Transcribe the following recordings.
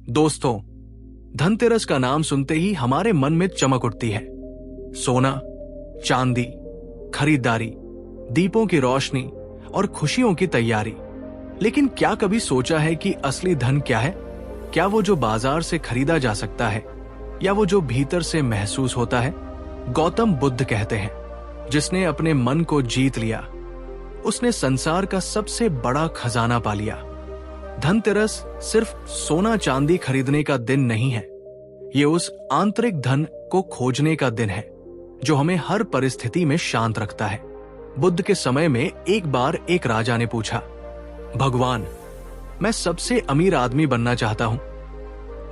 दोस्तों, धनतेरस का नाम सुनते ही हमारे मन में चमक उठती है। सोना, चांदी, खरीदारी, दीपों की रोशनी और खुशियों की तैयारी। लेकिन क्या कभी सोचा है कि असली धन क्या है? क्या वो जो बाजार से खरीदा जा सकता है या वो जो भीतर से महसूस होता है? गौतम बुद्ध कहते हैं, जिसने अपने मन को जीत लिया उसने संसार का सबसे बड़ा खजाना पा लिया। धनतेरस सिर्फ सोना चांदी खरीदने का दिन नहीं है, ये उस आंतरिक धन को खोजने का दिन है जो हमें हर परिस्थिति में शांत रखता है। बुद्ध के समय में एक बार एक राजा ने पूछा, भगवान, मैं सबसे अमीर आदमी बनना चाहता हूं,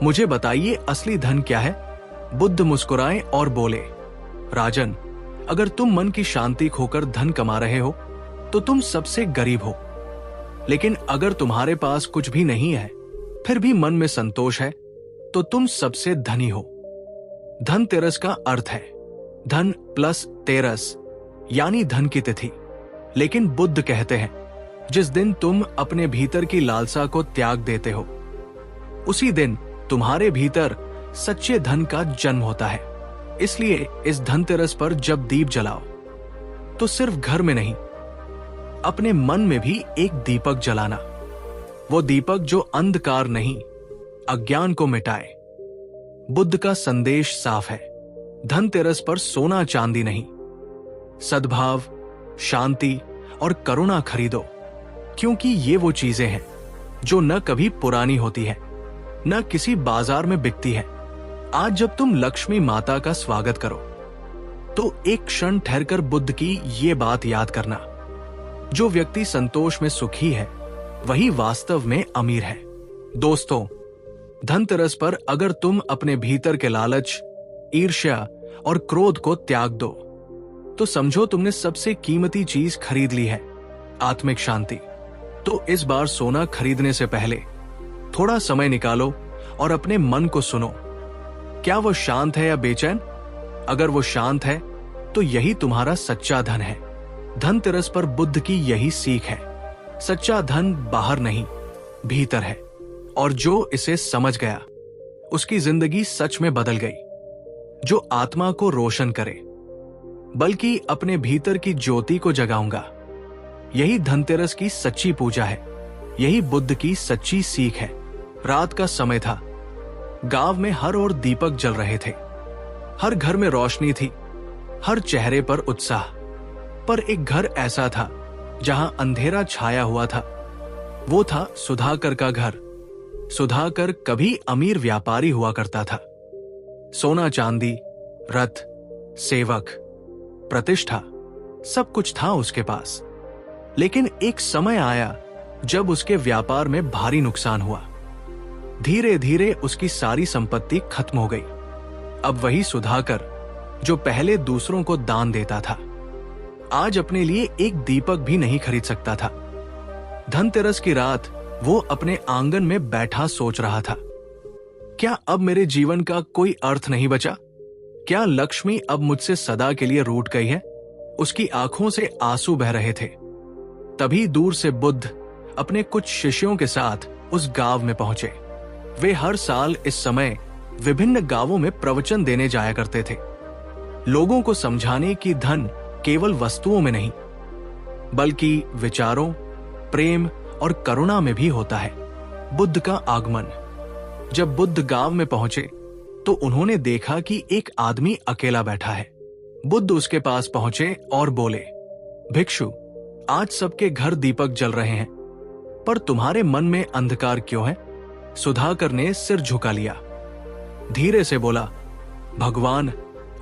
मुझे बताइए असली धन क्या है? बुद्ध मुस्कुराए और बोले, राजन, अगर तुम मन की शांति खोकर धन कमा रहे हो तो तुम सबसे गरीब हो। लेकिन अगर तुम्हारे पास कुछ भी नहीं है फिर भी मन में संतोष है तो तुम सबसे धनी हो। धनतेरस का अर्थ है धन प्लस तेरस, यानी धन की तिथि। लेकिन बुद्ध कहते हैं, जिस दिन तुम अपने भीतर की लालसा को त्याग देते हो उसी दिन तुम्हारे भीतर सच्चे धन का जन्म होता है। इसलिए इस धनतेरस पर जब दीप जलाओ तो सिर्फ घर में नहीं, अपने मन में भी एक दीपक जलाना। वो दीपक जो अंधकार नहीं, अज्ञान को मिटाए। बुद्ध का संदेश साफ है, धनतेरस पर सोना चांदी नहीं, सद्भाव, शांति और करुणा खरीदो, क्योंकि ये वो चीजें हैं जो न कभी पुरानी होती है, न किसी बाजार में बिकती है। आज जब तुम लक्ष्मी माता का स्वागत करो तो एक क्षण ठहरकर बुद्ध की ये बात याद करना, जो व्यक्ति संतोष में सुखी है वही वास्तव में अमीर है। दोस्तों, धनतेरस पर अगर तुम अपने भीतर के लालच, ईर्ष्या और क्रोध को त्याग दो तो समझो तुमने सबसे कीमती चीज खरीद ली है, आत्मिक शांति। तो इस बार सोना खरीदने से पहले थोड़ा समय निकालो और अपने मन को सुनो। क्या वो शांत है या बेचैन? अगर वो शांत है तो यही तुम्हारा सच्चा धन है। धनतेरस पर बुद्ध की यही सीख है, सच्चा धन बाहर नहीं, भीतर है। और जो इसे समझ गया उसकी जिंदगी सच में बदल गई। जो आत्मा को रोशन करे बल्कि अपने भीतर की ज्योति को जगाऊंगा, यही धनतेरस की सच्ची पूजा है, यही बुद्ध की सच्ची सीख है। रात का समय था, गांव में हर ओर दीपक जल रहे थे, हर घर में रोशनी थी, हर चेहरे पर उत्साह। पर एक घर ऐसा था जहां अंधेरा छाया हुआ था। वो था सुधाकर का घर। सुधाकर कभी अमीर व्यापारी हुआ करता था। सोना चांदी, रथ, सेवक, प्रतिष्ठा, सब कुछ था उसके पास। लेकिन एक समय आया जब उसके व्यापार में भारी नुकसान हुआ। धीरे धीरे उसकी सारी संपत्ति खत्म हो गई। अब वही सुधाकर जो पहले दूसरों को दान देता था, आज अपने लिए एक दीपक भी नहीं खरीद सकता था। धनतेरस की रात वो अपने आंगन में बैठा सोच रहा था, क्या अब मेरे जीवन का कोई अर्थ नहीं बचा? क्या लक्ष्मी अब मुझसे सदा के लिए रूठ गई है? उसकी आंखों से आंसू बह रहे थे। तभी दूर से बुद्ध अपने कुछ शिष्यों के साथ उस गांव में पहुंचे। वे हर साल इस समय विभिन्न गांवों में प्रवचन देने जाया करते थे, लोगों को समझाने कि धन केवल वस्तुओं में नहीं बल्कि विचारों, प्रेम और करुणा में भी होता है। बुद्ध का आगमन। जब बुद्ध गांव में पहुंचे तो उन्होंने देखा कि एक आदमी अकेला बैठा है। बुद्ध उसके पास पहुंचे और बोले, भिक्षु, आज सबके घर दीपक जल रहे हैं पर तुम्हारे मन में अंधकार क्यों है? सुधाकर ने सिर झुका लिया, धीरे से बोला, भगवान,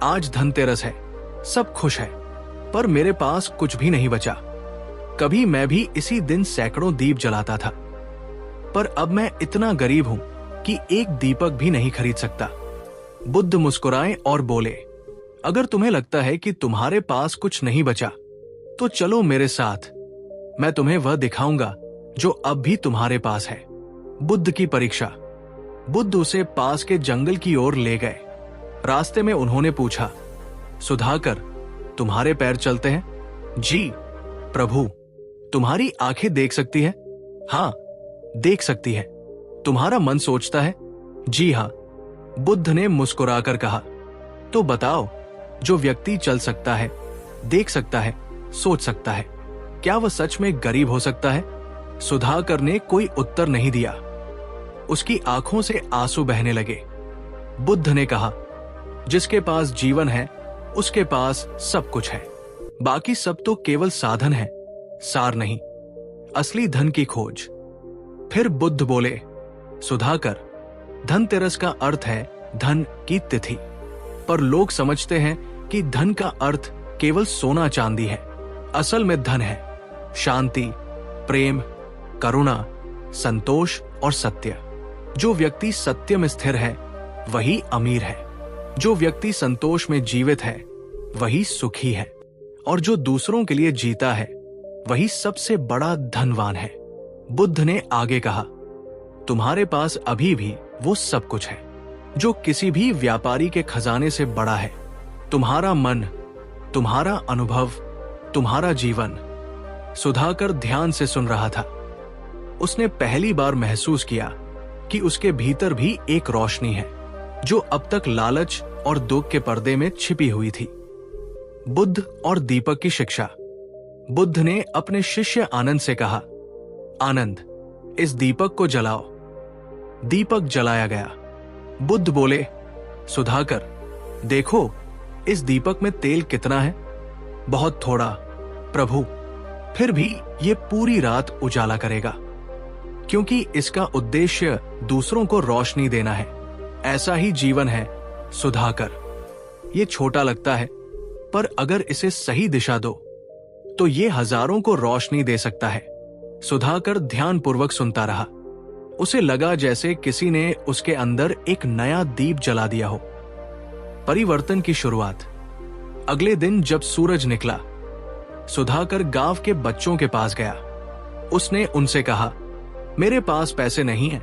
आज धनतेरस है, सब खुश है, पर मेरे पास कुछ भी नहीं बचा। कभी मैं भी इसी दिन सैकड़ों दीप जलाता था, पर अब मैं इतना गरीब हूं कि एक दीपक भी नहीं खरीद सकता। बुद्ध मुस्कुराए और बोले, अगर तुम्हें लगता है कि तुम्हारे पास कुछ नहीं बचा तो चलो मेरे साथ, मैं तुम्हें वह दिखाऊंगा जो अब भी तुम्हारे पास है। बुद्ध की परीक्षा। बुद्ध उसे पास के जंगल की ओर ले गए। रास्ते में उन्होंने पूछा, सुधाकर, तुम्हारे पैर चलते हैं? जी प्रभु। तुम्हारी आंखें देख सकती है? हाँ, देख सकती है। तुम्हारा मन सोचता है? जी हाँ, बुद्ध ने मुस्कुराकर कहा, तो बताओ, जो व्यक्ति चल सकता है, देख सकता है, सोच सकता है, क्या वह सच में गरीब हो सकता है? सुधाकर ने कोई उत्तर नहीं दिया। उसकी आंखों से आंसू बहने लगे। बुद्ध ने कहा, जिसके पास जीवन है उसके पास सब कुछ है, बाकी सब तो केवल साधन है, सार नहीं, असली धन की खोज। फिर बुद्ध बोले, सुधाकर, धनतेरस का अर्थ है धन की तिथि, पर लोग समझते हैं कि धन का अर्थ केवल सोना चांदी है। असल में धन है शांति, प्रेम, करुणा, संतोष और सत्य। जो व्यक्ति सत्य में स्थिर है वही अमीर है, जो व्यक्ति संतोष में जीवित है वही सुखी है, और जो दूसरों के लिए जीता है वही सबसे बड़ा धनवान है। बुद्ध ने आगे कहा, तुम्हारे पास अभी भी वो सब कुछ है जो किसी भी व्यापारी के खजाने से बड़ा है। तुम्हारा मन, तुम्हारा अनुभव, तुम्हारा जीवन। सुधाकर ध्यान से सुन रहा था। उसने पहली बार महसूस किया कि उसके भीतर भी एक रोशनी है जो अब तक लालच और दुख के पर्दे में छिपी हुई थी। बुद्ध और दीपक की शिक्षा। बुद्ध ने अपने शिष्य आनंद से कहा, आनंद, इस दीपक को जलाओ। दीपक जलाया गया। बुद्ध बोले, सुधाकर, देखो इस दीपक में तेल कितना है? बहुत थोड़ा प्रभु, फिर भी ये पूरी रात उजाला करेगा, क्योंकि इसका उद्देश्य दूसरों को रोशनी देना है। ऐसा ही जीवन है सुधाकर। ये छोटा लगता है, पर अगर इसे सही दिशा दो तो ये हजारों को रोशनी दे सकता है। सुधाकर ध्यानपूर्वक सुनता रहा। उसे लगा जैसे किसी ने उसके अंदर एक नया दीप जला दिया हो। परिवर्तन की शुरुआत। अगले दिन जब सूरज निकला, सुधाकर गांव के बच्चों के पास गया। उसने उनसे कहा, मेरे पास पैसे नहीं हैं,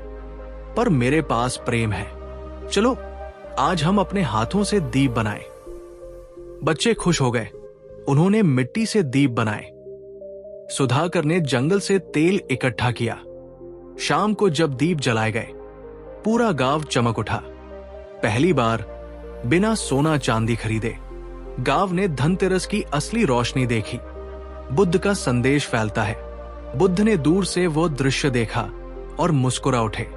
पर मेरे पास प्रेम है। चलो आज हम अपने हाथों से दीप बनाएं। बच्चे खुश हो गए। उन्होंने मिट्टी से दीप बनाए। सुधाकर ने जंगल से तेल इकट्ठा किया। शाम को जब दीप जलाए गए, पूरा गांव चमक उठा। पहली बार बिना सोना चांदी खरीदे गांव ने धनतेरस की असली रोशनी देखी। बुद्ध का संदेश फैलता है। बुद्ध ने दूर से वो दृश्य देखा और मुस्कुरा उठे।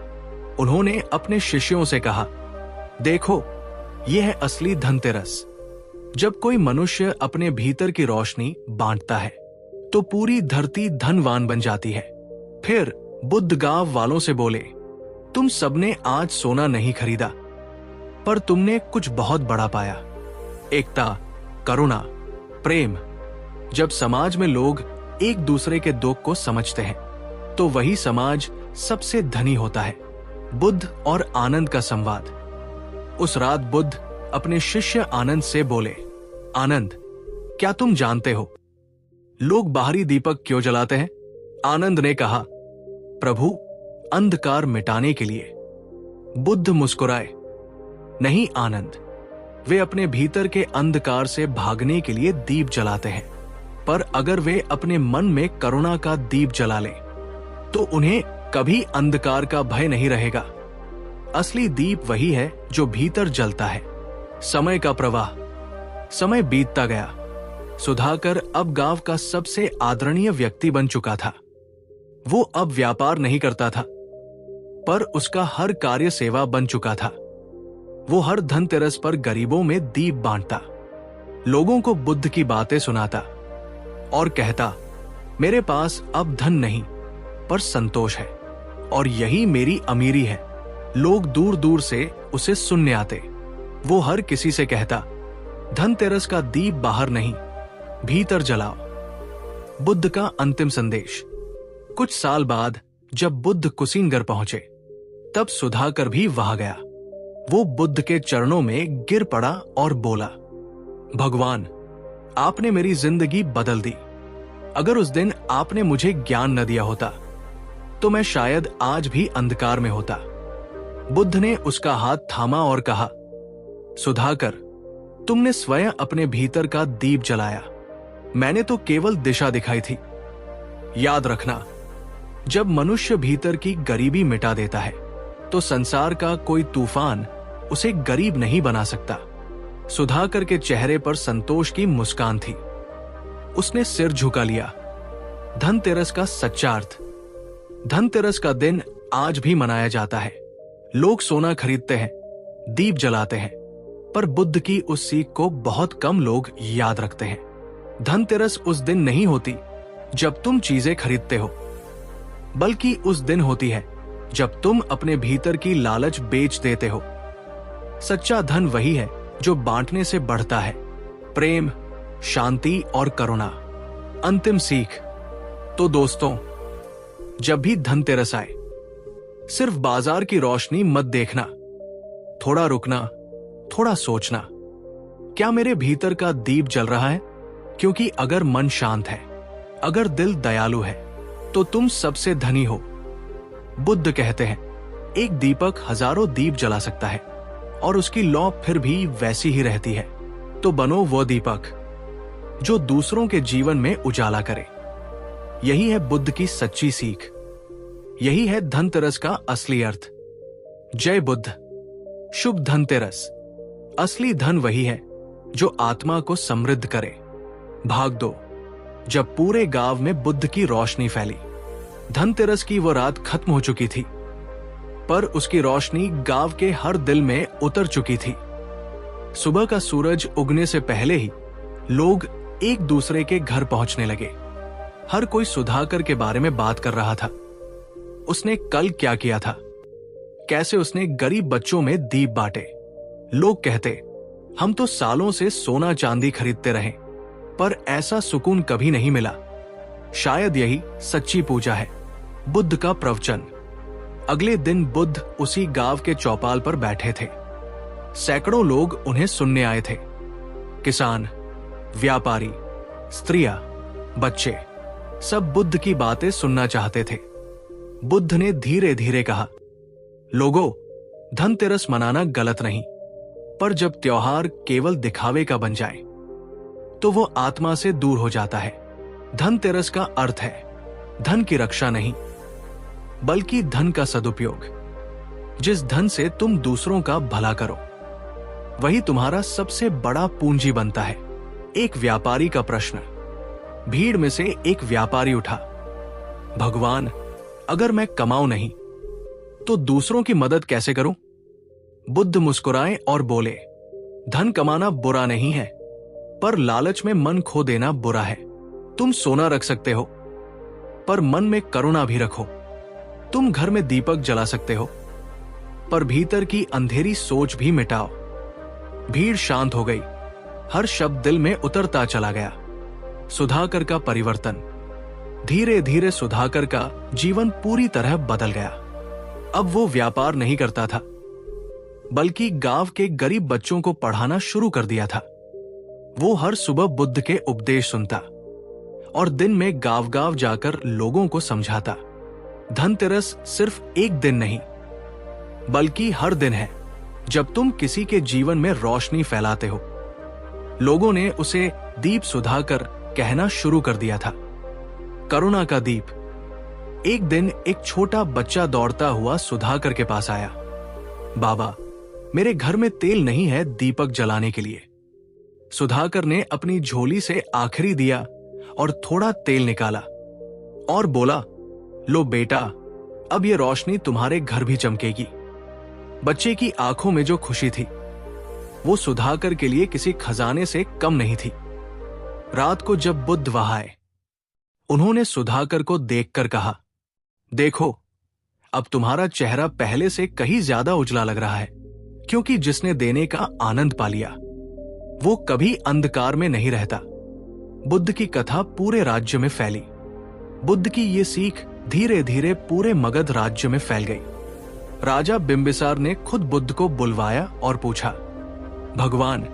उन्होंने अपने शिष्यों से कहा, देखो, यह है असली धनतेरस। जब कोई मनुष्य अपने भीतर की रोशनी बांटता है तो पूरी धरती धनवान बन जाती है। फिर बुद्ध गांव वालों से बोले, तुम सबने आज सोना नहीं खरीदा, पर तुमने कुछ बहुत बड़ा पाया। एकता, करुणा, प्रेम। जब समाज में लोग एक दूसरे के दुख को समझते हैं तो वही समाज सबसे धनी होता है। बुद्ध और आनंद का संवाद। उस रात बुद्ध अपने शिष्य आनंद से बोले, आनंद, क्या तुम जानते हो लोग बाहरी दीपक क्यों जलाते हैं? आनंद ने कहा, प्रभु, अंधकार मिटाने के लिए। बुद्ध मुस्कुराए, नहीं आनंद, वे अपने भीतर के अंधकार से भागने के लिए दीप जलाते हैं। पर अगर वे अपने मन में करुणा का दीप जला लें तो उन्हें कभी अंधकार का भय नहीं रहेगा। असली दीप वही है जो भीतर जलता है। समय का प्रवाह। समय बीतता गया। सुधाकर अब गांव का सबसे आदरणीय व्यक्ति बन चुका था। वो अब व्यापार नहीं करता था, पर उसका हर कार्य सेवा बन चुका था। वो हर धनतेरस पर गरीबों में दीप बांटता, लोगों को बुद्ध की बातें सुनाता और कहता, मेरे पास अब धन नहीं पर संतोष है, और यही मेरी अमीरी है। लोग दूर दूर से उसे सुनने आते। वो हर किसी से कहता, धनतेरस का दीप बाहर नहीं, भीतर जलाओ। बुद्ध का अंतिम संदेश। कुछ साल बाद जब बुद्ध कुशीनगर पहुंचे, तब सुधाकर भी वहां गया। वो बुद्ध के चरणों में गिर पड़ा और बोला, भगवान, आपने मेरी जिंदगी बदल दी। अगर उस दिन आपने मुझे ज्ञान न दिया होता तो मैं शायद आज भी अंधकार में होता। बुद्ध ने उसका हाथ थामा और कहा, सुधाकर, तुमने स्वयं अपने भीतर का दीप जलाया, मैंने तो केवल दिशा दिखाई थी। याद रखना, जब मनुष्य भीतर की गरीबी मिटा देता है तो संसार का कोई तूफान उसे गरीब नहीं बना सकता। सुधाकर के चेहरे पर संतोष की मुस्कान थी। उसने सिर झुका लिया। धनतेरस का सच्चा अर्थ। धनतेरस का दिन आज भी मनाया जाता है। लोग सोना खरीदते हैं, दीप जलाते हैं, पर बुद्ध की उस सीख को बहुत कम लोग याद रखते हैं। धनतेरस उस दिन नहीं होती जब तुम चीजें खरीदते हो, बल्कि उस दिन होती है जब तुम अपने भीतर की लालच बेच देते हो। सच्चा धन वही है जो बांटने से बढ़ता है। प्रेम, शांति और करुणा। अंतिम सीख। तो दोस्तों, जब भी धनतेरस आए, सिर्फ बाजार की रोशनी मत देखना। थोड़ा रुकना, थोड़ा सोचना, क्या मेरे भीतर का दीप जल रहा है? क्योंकि अगर मन शांत है, अगर दिल दयालु है, तो तुम सबसे धनी हो। बुद्ध कहते हैं, एक दीपक हजारों दीप जला सकता है और उसकी लौ फिर भी वैसी ही रहती है। तो बनो वो दीपक जो दूसरों के जीवन में उजाला करे। यही है बुद्ध की सच्ची सीख। यही है धनतेरस का असली अर्थ। जय बुद्ध। शुभ धनतेरस। असली धन वही है जो आत्मा को समृद्ध करे। भाग 2, जब पूरे गांव में बुद्ध की रोशनी फैली। धनतेरस की वो रात खत्म हो चुकी थी, पर उसकी रोशनी गांव के हर दिल में उतर चुकी थी। सुबह का सूरज उगने से पहले ही लोग एक दूसरे के घर पहुंचने लगे। हर कोई सुधाकर के बारे में बात कर रहा था। उसने कल क्या किया था, कैसे उसने गरीब बच्चों में दीप बांटे। लोग कहते, हम तो सालों से सोना चांदी खरीदते रहे, पर ऐसा सुकून कभी नहीं मिला। शायद यही सच्ची पूजा है। बुद्ध का प्रवचन। अगले दिन बुद्ध उसी गांव के चौपाल पर बैठे थे। सैकड़ों लोग उन्हें सुनने आए थे। किसान, व्यापारी, स्त्रियां, बच्चे, सब बुद्ध की बातें सुनना चाहते थे। बुद्ध ने धीरे धीरे कहा, लोगों, धनतेरस मनाना गलत नहीं, पर जब त्योहार केवल दिखावे का बन जाए तो वो आत्मा से दूर हो जाता है। धनतेरस का अर्थ है धन की रक्षा नहीं, बल्कि धन का सदुपयोग। जिस धन से तुम दूसरों का भला करो, वही तुम्हारा सबसे बड़ा पूंजी बनता है। एक व्यापारी का प्रश्न। भीड़ में से एक व्यापारी उठा, भगवान, अगर मैं कमाऊं नहीं तो दूसरों की मदद कैसे करूं? बुद्ध मुस्कुराए और बोले, धन कमाना बुरा नहीं है, पर लालच में मन खो देना बुरा है। तुम सोना रख सकते हो, पर मन में करुणा भी रखो। तुम घर में दीपक जला सकते हो, पर भीतर की अंधेरी सोच भी मिटाओ। भीड़ शांत हो गई। हर शब्द दिल में उतरता चला गया। सुधाकर का परिवर्तन। धीरे धीरे सुधाकर का जीवन पूरी तरह बदल गया। अब वो व्यापार नहीं करता था, बल्कि गांव के गरीब बच्चों को पढ़ाना शुरू कर दिया था। वो हर सुबह बुद्ध के उपदेश सुनता और दिन में गांव गांव जाकर लोगों को समझाता। धनतेरस सिर्फ एक दिन नहीं, बल्कि हर दिन है जब तुम किसी के जीवन में रोशनी फैलाते हो। लोगों ने उसे दीप सुधाकर कहना शुरू कर दिया था। करुणा का दीप। एक दिन एक छोटा बच्चा दौड़ता हुआ सुधाकर के पास आया। बाबा, मेरे घर में तेल नहीं है दीपक जलाने के लिए। सुधाकर ने अपनी झोली से आखिरी दिया और थोड़ा तेल निकाला और बोला, लो बेटा, अब ये रोशनी तुम्हारे घर भी चमकेगी। बच्चे की आंखों में जो खुशी थी, वो सुधाकर के लिए किसी खजाने से कम नहीं थी। रात को जब बुद्ध वहां आए, उन्होंने सुधाकर को देखकर कहा, देखो, अब तुम्हारा चेहरा पहले से कहीं ज्यादा उजला लग रहा है, क्योंकि जिसने देने का आनंद पा लिया वो कभी अंधकार में नहीं रहता। बुद्ध की कथा पूरे राज्य में फैली। बुद्ध की ये सीख धीरे धीरे पूरे मगध राज्य में फैल गई। राजा बिंबिसार ने खुद बुद्ध को बुलवाया और पूछा, भगवान,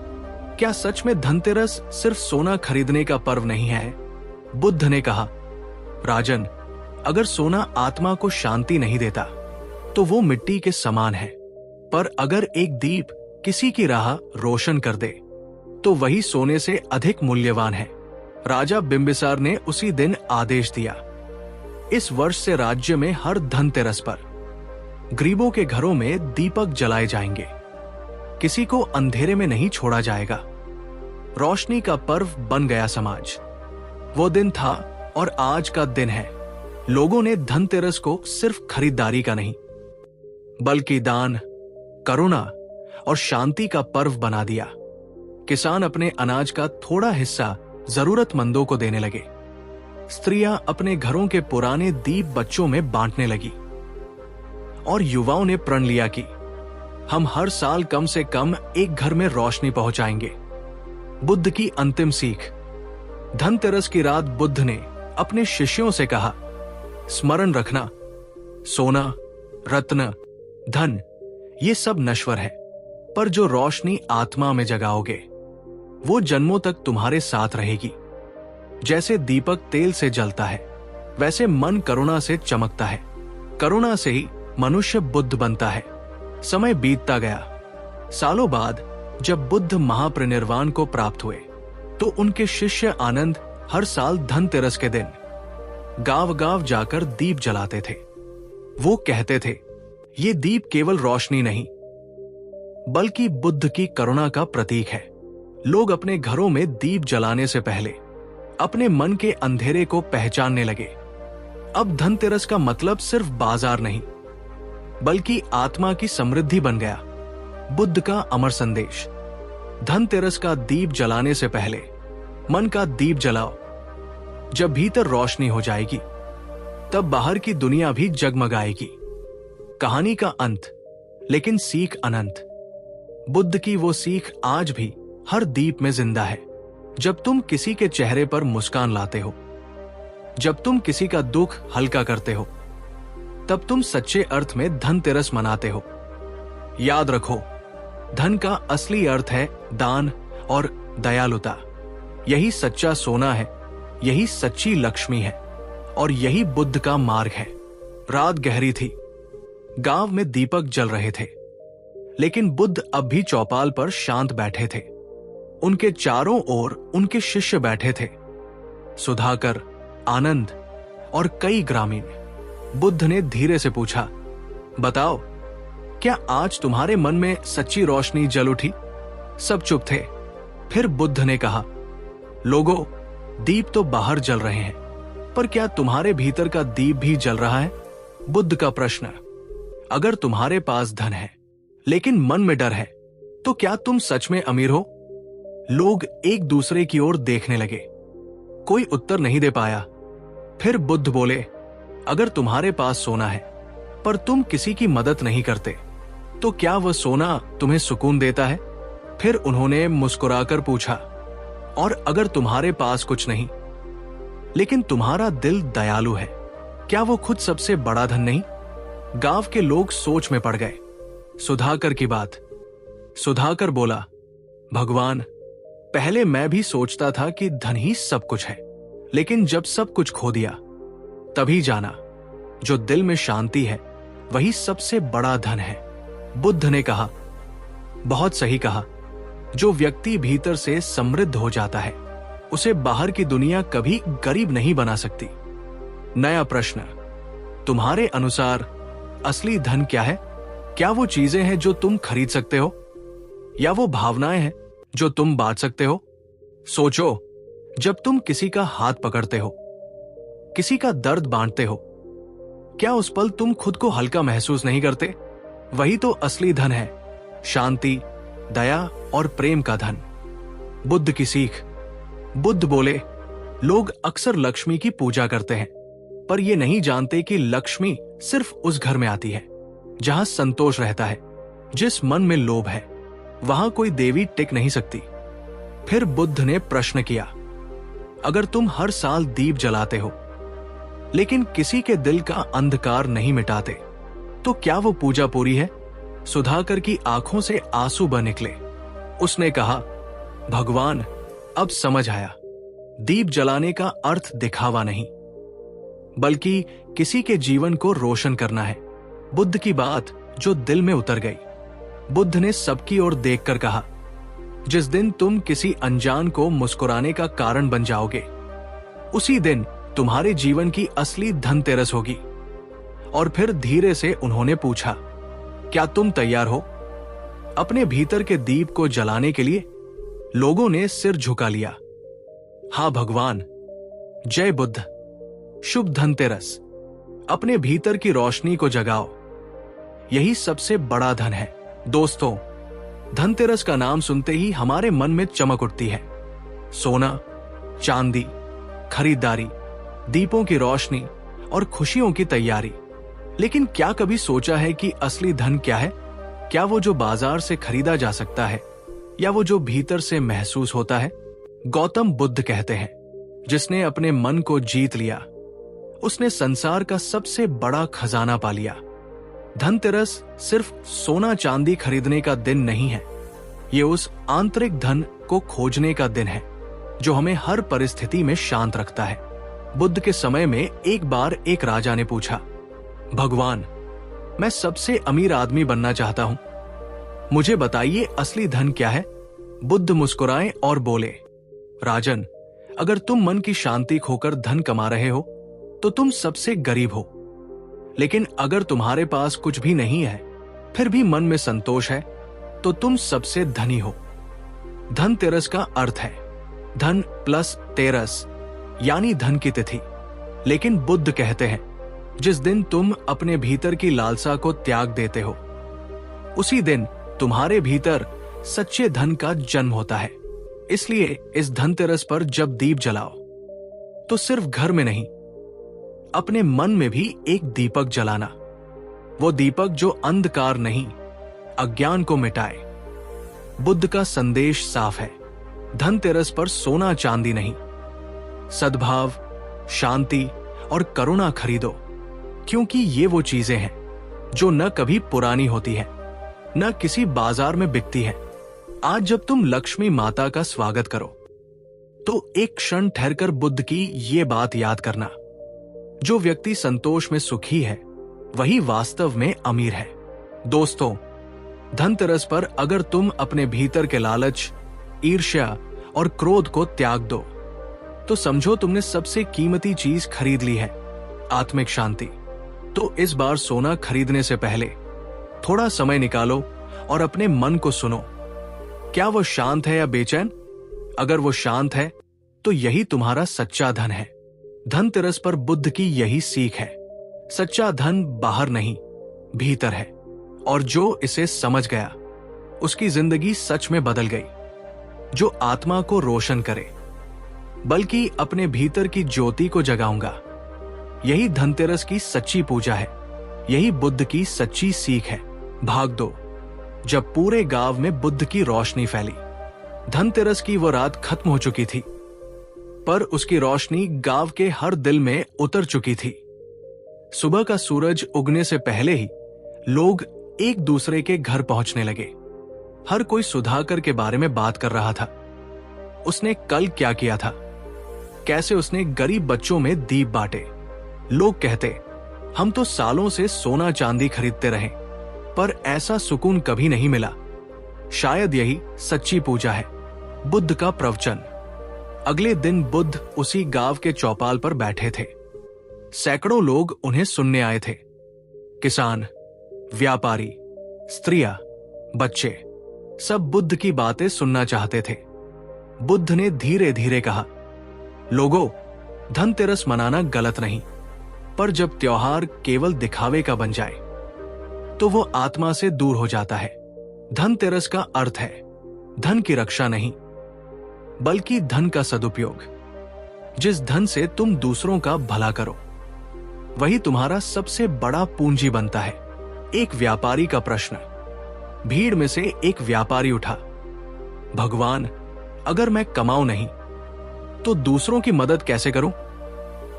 क्या सच में धनतेरस सिर्फ सोना खरीदने का पर्व नहीं है? बुद्ध ने कहा, राजन, अगर सोना आत्मा को शांति नहीं देता तो वो मिट्टी के समान है, पर अगर एक दीप किसी की राह रोशन कर दे तो वही सोने से अधिक मूल्यवान है। राजा बिंबिसार ने उसी दिन आदेश दिया, इस वर्ष से राज्य में हर धनतेरस पर गरीबों के घरों में दीपक जलाए जाएंगे। किसी को अंधेरे में नहीं छोड़ा जाएगा। रोशनी का पर्व बन गया समाज। वो दिन था और आज का दिन है। लोगों ने धनतेरस को सिर्फ खरीदारी का नहीं, बल्कि दान, करुणा और शांति का पर्व बना दिया। किसान अपने अनाज का थोड़ा हिस्सा जरूरतमंदों को देने लगे। स्त्रियां अपने घरों के पुराने दीप बच्चों में बांटने लगी और युवाओं ने प्रण लिया कि हम हर साल कम से कम एक घर में रोशनी पहुंचाएंगे। बुद्ध की अंतिम सीख। धनतेरस की रात बुद्ध ने अपने शिष्यों से कहा, स्मरण रखना, सोना, रत्न, धन ये सब नश्वर है, पर जो रोशनी आत्मा में जगाओगे वो जन्मों तक तुम्हारे साथ रहेगी। जैसे दीपक तेल से जलता है, वैसे मन करुणा से चमकता है। करुणा से ही मनुष्य बुद्ध बनता है। समय बीतता गया। सालों बाद जब बुद्ध महापरिनिर्वाण को प्राप्त हुए तो उनके शिष्य आनंद हर साल धनतेरस के दिन गांव-गांव जाकर दीप जलाते थे। वो कहते थे, ये दीप केवल रोशनी नहीं, बल्कि बुद्ध की करुणा का प्रतीक है। लोग अपने घरों में दीप जलाने से पहले अपने मन के अंधेरे को पहचानने लगे। अब धनतेरस का मतलब सिर्फ बाजार नहीं, बल्कि आत्मा की समृद्धि बन गया। बुद्ध का अमर संदेश। धनतेरस का दीप जलाने से पहले मन का दीप जलाओ। जब भीतर रोशनी हो जाएगी, तब बाहर की दुनिया भी जगमगाएगी। कहानी का अंत, लेकिन सीख अनंत। बुद्ध की वो सीख आज भी हर दीप में जिंदा है। जब तुम किसी के चेहरे पर मुस्कान लाते हो, जब तुम किसी का दुख हल्का करते हो, तब तुम सच्चे अर्थ में धनतेरस मनाते हो। याद रखो, धन का असली अर्थ है दान और दयालुता। यही सच्चा सोना है, यही सच्ची लक्ष्मी है और यही बुद्ध का मार्ग है। रात गहरी थी, गांव में दीपक जल रहे थे, लेकिन बुद्ध अब भी चौपाल पर शांत बैठे थे। उनके चारों ओर उनके शिष्य बैठे थे, सुधाकर, आनंद और कई ग्रामीण। बुद्ध ने धीरे से पूछा, बताओ, क्या आज तुम्हारे मन में सच्ची रोशनी जल उठी? सब चुप थे। फिर बुद्ध ने कहा, लोगों, दीप तो बाहर जल रहे हैं, पर क्या तुम्हारे भीतर का दीप भी जल रहा है? बुद्ध का प्रश्न। अगर तुम्हारे पास धन है, लेकिन मन में डर है, तो क्या तुम सच में अमीर हो? लोग एक दूसरे की ओर देखने लगे। कोई उत्तर नहीं दे पाया। फिर बुद्ध बोले, अगर तुम्हारे पास सोना है, पर तुम किसी की मदद नहीं करते, तो क्या वह सोना तुम्हें सुकून देता है? फिर उन्होंने मुस्कुराकर पूछा, और अगर तुम्हारे पास कुछ नहीं, लेकिन तुम्हारा दिल दयालु है, क्या वो खुद सबसे बड़ा धन नहीं? गांव के लोग सोच में पड़ गए। सुधाकर की बात। सुधाकर बोला, भगवान, पहले मैं भी सोचता था कि धन ही सब कुछ है, लेकिन जब सब कुछ खो दिया, तभी जाना, जो दिल में शांति है, वही सबसे बड़ा धन है। बुद्ध ने कहा, बहुत सही कहा। जो व्यक्ति भीतर से समृद्ध हो जाता है, उसे बाहर की दुनिया कभी गरीब नहीं बना सकती। नया प्रश्न, तुम्हारे अनुसार असली धन क्या है? क्या वो चीजें हैं जो तुम खरीद सकते हो, या वो भावनाएं हैं जो तुम बांट सकते हो? सोचो, जब तुम किसी का हाथ पकड़ते हो, किसी का दर्द बांटते हो, क्या उस पल तुम खुद को हल्का महसूस नहीं करते? वही तो असली धन है, शांति, दया और प्रेम का धन। बुद्ध की सीख। बुद्ध बोले, लोग अक्सर लक्ष्मी की पूजा करते हैं, पर ये नहीं जानते कि लक्ष्मी सिर्फ उस घर में आती है जहां संतोष रहता है। जिस मन में लोभ है, वहां कोई देवी टिक नहीं सकती। फिर बुद्ध ने प्रश्न किया, अगर तुम हर साल दीप जलाते हो, लेकिन किसी के दिल का अंधकार नहीं मिटाते, तो क्या वो पूजा पूरी है? सुधाकर की आंखों से आंसू बह निकले। उसने कहा, भगवान, अब समझ आया, दीप जलाने का अर्थ दिखावा नहीं, बल्कि किसी के जीवन को रोशन करना है। बुद्ध की बात जो दिल में उतर गई। बुद्ध ने सबकी ओर देखकर कहा, जिस दिन तुम किसी अनजान को मुस्कुराने का कारण बन जाओगे, उसी दिन तुम्हारे जीवन की असली धनतेरस होगी। और फिर धीरे से उन्होंने पूछा, क्या तुम तैयार हो? अपने भीतर के दीप को जलाने के लिए लोगों ने सिर झुका लिया। हाँ भगवान, जय बुद्ध। शुभ धनतेरस। अपने भीतर की रोशनी को जगाओ, यही सबसे बड़ा धन है। दोस्तों, धनतेरस का नाम सुनते ही हमारे मन में चमक उठती है। सोना, चांदी, खरीदारी, दीपों की रोशनी और खुशियों की तैयारी। लेकिन क्या कभी सोचा है कि असली धन क्या है? क्या वो जो बाजार से खरीदा जा सकता है, या वो जो भीतर से महसूस होता है? गौतम बुद्ध कहते हैं, जिसने अपने मन को जीत लिया, उसने संसार का सबसे बड़ा खजाना पा लिया। धनतेरस सिर्फ सोना चांदी खरीदने का दिन नहीं है, ये उस आंतरिक धन को खोजने का दिन है जो हमें हर परिस्थिति में शांत रखता है। बुद्ध के समय में एक बार एक राजा ने पूछा, भगवान, मैं सबसे अमीर आदमी बनना चाहता हूं, मुझे बताइए असली धन क्या है? बुद्ध मुस्कुराए और बोले, राजन, अगर तुम मन की शांति खोकर धन कमा रहे हो तो तुम सबसे गरीब हो। लेकिन अगर तुम्हारे पास कुछ भी नहीं है, फिर भी मन में संतोष है, तो तुम सबसे धनी हो। धनतेरस का अर्थ है धन प्लस तेरस, यानी धन की तिथि। लेकिन बुद्ध कहते हैं, जिस दिन तुम अपने भीतर की लालसा को त्याग देते हो, उसी दिन तुम्हारे भीतर सच्चे धन का जन्म होता है। इसलिए इस धनतेरस पर जब दीप जलाओ तो सिर्फ घर में नहीं, अपने मन में भी एक दीपक जलाना। वो दीपक जो अंधकार नहीं, अज्ञान को मिटाए। बुद्ध का संदेश साफ है, धनतेरस पर सोना चांदी नहीं, सद्भाव, शांति और करुणा खरीदो, क्योंकि ये वो चीजें हैं जो न कभी पुरानी होती है, न किसी बाजार में बिकती है। आज जब तुम लक्ष्मी माता का स्वागत करो तो एक क्षण ठहरकर बुद्ध की ये बात याद करना, जो व्यक्ति संतोष में सुखी है वही वास्तव में अमीर है। दोस्तों, धनतेरस पर अगर तुम अपने भीतर के लालच, ईर्ष्या और क्रोध को त्याग दो तो समझो तुमने सबसे कीमती चीज खरीद ली है, आत्मिक शांति। तो इस बार सोना खरीदने से पहले थोड़ा समय निकालो और अपने मन को सुनो। क्या वो शांत है या बेचैन? अगर वो शांत है तो यही तुम्हारा सच्चा धन है। धनतेरस पर बुद्ध की यही सीख है, सच्चा धन बाहर नहीं, भीतर है। और जो इसे समझ गया उसकी जिंदगी सच में बदल गई। जो आत्मा को रोशन करे, बल्कि अपने भीतर की ज्योति को जगाऊंगा, यही धनतेरस की सच्ची पूजा है, यही बुद्ध की सच्ची सीख है। भाग दो जब पूरे गांव में बुद्ध की रोशनी फैली। धनतेरस की वो रात खत्म हो चुकी थी, पर उसकी रोशनी गांव के हर दिल में उतर चुकी थी। सुबह का सूरज उगने से पहले ही लोग एक दूसरे के घर पहुंचने लगे। हर कोई सुधाकर के बारे में बात कर रहा था। उसने कल क्या किया था, कैसे उसने गरीब बच्चों में दीप बांटे। लोग कहते, हम तो सालों से सोना चांदी खरीदते रहे, पर ऐसा सुकून कभी नहीं मिला। शायद यही सच्ची पूजा है। बुद्ध का प्रवचन। अगले दिन बुद्ध उसी गांव के चौपाल पर बैठे थे। सैकड़ों लोग उन्हें सुनने आए थे। किसान, व्यापारी, स्त्रियां, बच्चे, सब बुद्ध की बातें सुनना चाहते थे। बुद्ध ने धीरे धीरे कहा, लोगों, धनतेरस मनाना गलत नहीं, पर जब त्योहार केवल दिखावे का बन जाए तो वो आत्मा से दूर हो जाता है। धनतेरस का अर्थ है धन की रक्षा नहीं, बल्कि धन का सदुपयोग। जिस धन से तुम दूसरों का भला करो, वही तुम्हारा सबसे बड़ा पूंजी बनता है। एक व्यापारी का प्रश्न। भीड़ में से एक व्यापारी उठा, भगवान, अगर मैं कमाऊं नहीं तो दूसरों की मदद कैसे करूं?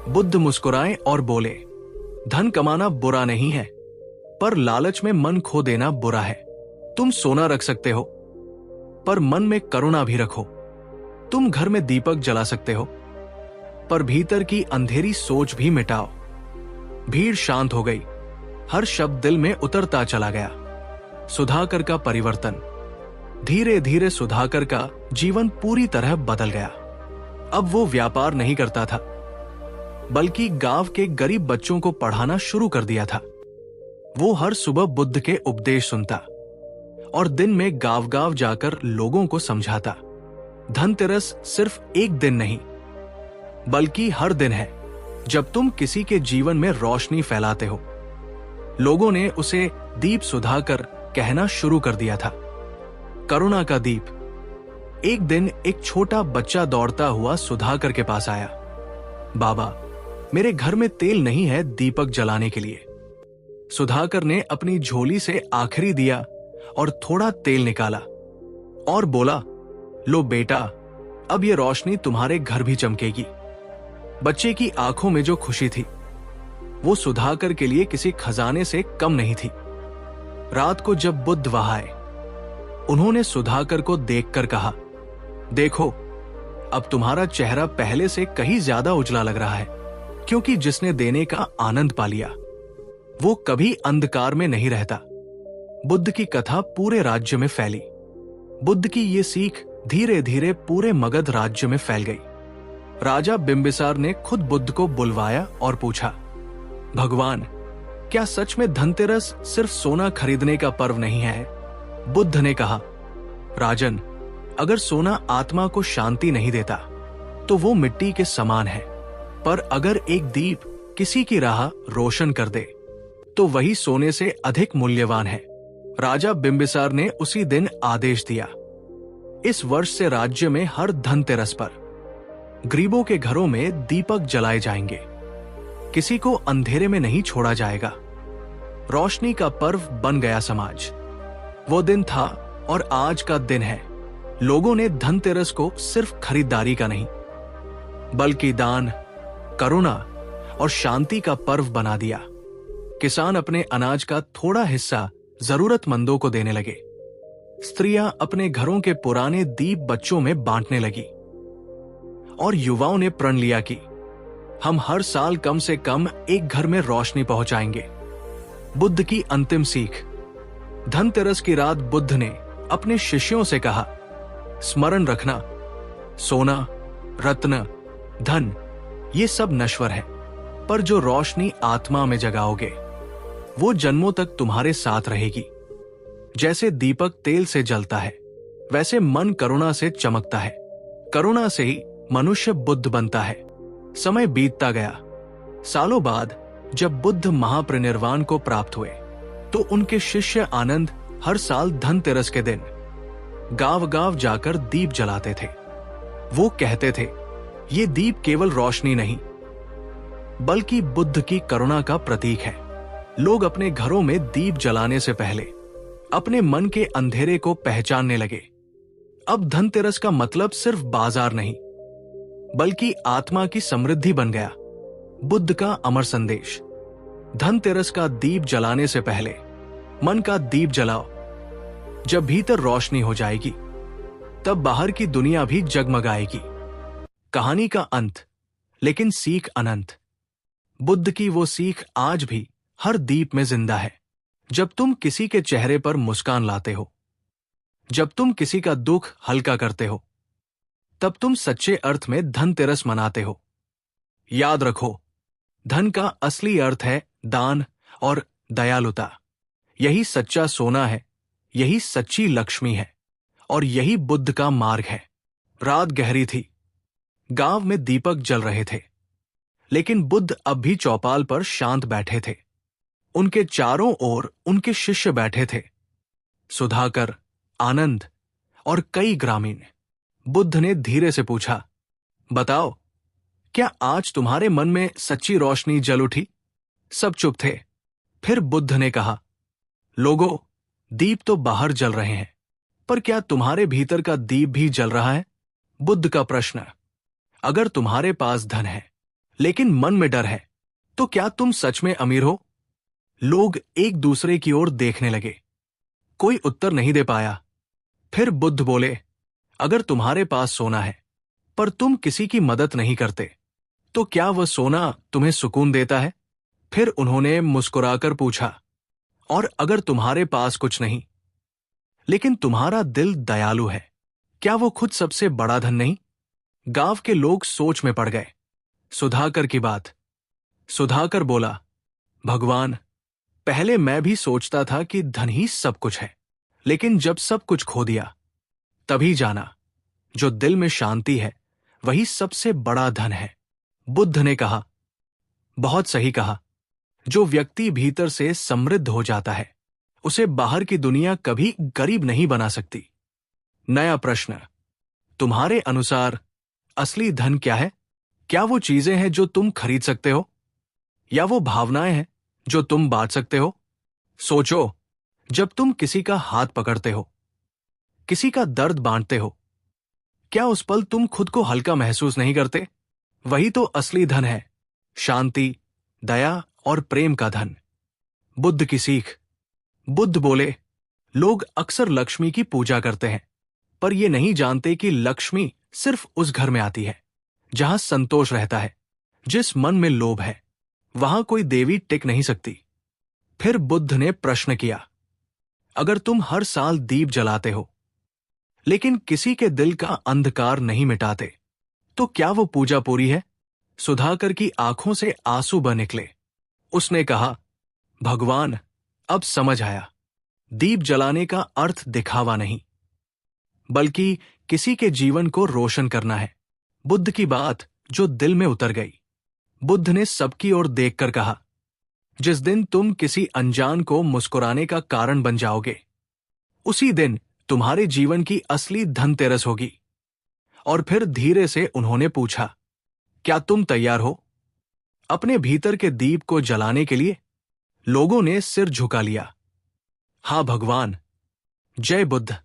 बुद्ध मुस्कुराए और बोले, धन कमाना बुरा नहीं है, पर लालच में मन खो देना बुरा है। तुम सोना रख सकते हो, पर मन में करुणा भी रखो। तुम घर में दीपक जला सकते हो, पर भीतर की अंधेरी सोच भी मिटाओ। भीड़ शांत हो गई। हर शब्द दिल में उतरता चला गया। सुधाकर का परिवर्तन। धीरे धीरे सुधाकर का जीवन पूरी तरह बदल गया। अब वो व्यापार नहीं करता था, बल्कि गांव के गरीब बच्चों को पढ़ाना शुरू कर दिया था। वो हर सुबह बुद्ध के उपदेश सुनता और दिन में गांव गांव जाकर लोगों को समझाता। धनतेरस सिर्फ एक दिन नहीं, बल्कि हर दिन है जब तुम किसी के जीवन में रोशनी फैलाते हो। लोगों ने उसे दीप सुधाकर कहना शुरू कर दिया था। करुणा का दीप। एक दिन एक छोटा बच्चा दौड़ता हुआ सुधाकर के पास आया। बाबा, मेरे घर में तेल नहीं है दीपक जलाने के लिए। सुधाकर ने अपनी झोली से आखिरी दिया और थोड़ा तेल निकाला और बोला, लो बेटा, अब ये रोशनी तुम्हारे घर भी चमकेगी। बच्चे की आंखों में जो खुशी थी वो सुधाकर के लिए किसी खजाने से कम नहीं थी। रात को जब बुद्ध वहां आए, उन्होंने सुधाकर को देखकर कहा, देखो, अब तुम्हारा चेहरा पहले से कहीं ज्यादा उजला लग रहा है, क्योंकि जिसने देने का आनंद पा लिया वो कभी अंधकार में नहीं रहता। बुद्ध की कथा पूरे राज्य में फैली। बुद्ध की ये सीख धीरे धीरे पूरे मगध राज्य में फैल गई। राजा बिंबिसार ने खुद बुद्ध को बुलवाया और पूछा, भगवान, क्या सच में धनतेरस सिर्फ सोना खरीदने का पर्व नहीं है? बुद्ध ने कहा, राजन, अगर सोना आत्मा को शांति नहीं देता तो वो मिट्टी के समान है, पर अगर एक दीप किसी की राह रोशन कर दे तो वही सोने से अधिक मूल्यवान है। राजा बिंबिसार ने उसी दिन आदेश दिया, इस वर्ष से राज्य में हर धनतेरस पर गरीबों के घरों में दीपक जलाए जाएंगे। किसी को अंधेरे में नहीं छोड़ा जाएगा। रोशनी का पर्व बन गया समाज। वो दिन था और आज का दिन है। लोगों ने धनतेरस को सिर्फ खरीदारी का नहीं, बल्कि दान, करुणा और शांति का पर्व बना दिया। किसान अपने अनाज का थोड़ा हिस्सा जरूरतमंदों को देने लगे। स्त्रियां अपने घरों के पुराने दीप बच्चों में बांटने लगी और युवाओं ने प्रण लिया कि हम हर साल कम से कम एक घर में रोशनी पहुंचाएंगे। बुद्ध की अंतिम सीख। धनतेरस की रात बुद्ध ने अपने शिष्यों से कहा, स्मरण रखना, सोना, रत्न, धन ये सब नश्वर है, पर जो रोशनी आत्मा में जगाओगे वो जन्मों तक तुम्हारे साथ रहेगी। जैसे दीपक तेल से जलता है, वैसे मन करुणा से चमकता है। करुणा से ही मनुष्य बुद्ध बनता है। समय बीतता गया। सालों बाद जब बुद्ध महापरिनिर्वाण को प्राप्त हुए तो उनके शिष्य आनंद हर साल धनतेरस के दिन गांव गांव जाकर दीप जलाते थे। वो कहते थे, ये दीप केवल रोशनी नहीं, बल्कि बुद्ध की करुणा का प्रतीक है। लोग अपने घरों में दीप जलाने से पहले अपने मन के अंधेरे को पहचानने लगे। अब धनतेरस का मतलब सिर्फ बाजार नहीं, बल्कि आत्मा की समृद्धि बन गया। बुद्ध का अमर संदेश। धनतेरस का दीप जलाने से पहले मन का दीप जलाओ। जब भीतर रोशनी हो जाएगी, तब बाहर की दुनिया भी जगमगाएगी। कहानी का अंत, लेकिन सीख अनंत। बुद्ध की वो सीख आज भी हर दीप में जिंदा है। जब तुम किसी के चेहरे पर मुस्कान लाते हो, जब तुम किसी का दुख हल्का करते हो, तब तुम सच्चे अर्थ में धनतेरस मनाते हो। याद रखो, धन का असली अर्थ है दान और दयालुता। यही सच्चा सोना है, यही सच्ची लक्ष्मी है, और यही बुद्ध का मार्ग है। रात गहरी थी। गांव में दीपक जल रहे थे, लेकिन बुद्ध अब भी चौपाल पर शांत बैठे थे। उनके चारों ओर उनके शिष्य बैठे थे, सुधाकर, आनंद और कई ग्रामीण। बुद्ध ने धीरे से पूछा, बताओ, क्या आज तुम्हारे मन में सच्ची रोशनी जल उठी? सब चुप थे। फिर बुद्ध ने कहा, लोगों, दीप तो बाहर जल रहे हैं, पर क्या तुम्हारे भीतर का दीप भी जल रहा है? बुद्ध का प्रश्न। अगर तुम्हारे पास धन है, लेकिन मन में डर है, तो क्या तुम सच में अमीर हो? लोग एक दूसरे की ओर देखने लगे। कोई उत्तर नहीं दे पाया। फिर बुद्ध बोले, अगर तुम्हारे पास सोना है, पर तुम किसी की मदद नहीं करते, तो क्या वह सोना तुम्हें सुकून देता है? फिर उन्होंने मुस्कुराकर पूछा, और अगर तुम्हारे पास कुछ नहीं, लेकिन तुम्हारा दिल दयालु है, क्या वो खुद सबसे बड़ा धन नहीं? गांव के लोग सोच में पड़ गए। सुधाकर की बात। सुधाकर बोला, भगवान, पहले मैं भी सोचता था कि धन ही सब कुछ है, लेकिन जब सब कुछ खो दिया तभी जाना जो दिल में शांति है वही सबसे बड़ा धन है। बुद्ध ने कहा, बहुत सही कहा। जो व्यक्ति भीतर से समृद्ध हो जाता है उसे बाहर की दुनिया कभी गरीब नहीं बना सकती। नया प्रश्न, तुम्हारे अनुसार असली धन क्या है? क्या वो चीजें हैं जो तुम खरीद सकते हो, या वो भावनाएं हैं जो तुम बांट सकते हो? सोचो, जब तुम किसी का हाथ पकड़ते हो, किसी का दर्द बांटते हो, क्या उस पल तुम खुद को हल्का महसूस नहीं करते? वही तो असली धन है, शांति, दया और प्रेम का धन। बुद्ध की सीख। बुद्ध बोले, लोग अक्सर लक्ष्मी की पूजा करते हैं, पर ये नहीं जानते कि लक्ष्मी सिर्फ उस घर में आती है जहां संतोष रहता है। जिस मन में लोभ है वहां कोई देवी टिक नहीं सकती। फिर बुद्ध ने प्रश्न किया, अगर तुम हर साल दीप जलाते हो लेकिन किसी के दिल का अंधकार नहीं मिटाते, तो क्या वो पूजा पूरी है? सुधाकर की आंखों से आंसू बह निकले। उसने कहा, भगवान, अब समझ आया। दीप जलाने का अर्थ दिखावा नहीं, बल्कि किसी के जीवन को रोशन करना है। बुद्ध की बात जो दिल में उतर गई। बुद्ध ने सबकी ओर देखकर कहा, जिस दिन तुम किसी अनजान को मुस्कुराने का कारण बन जाओगे, उसी दिन तुम्हारे जीवन की असली धनतेरस होगी। और फिर धीरे से उन्होंने पूछा, क्या तुम तैयार हो अपने भीतर के दीप को जलाने के लिए? लोगों ने सिर झुका लिया। हाँ भगवान, जय बुद्ध।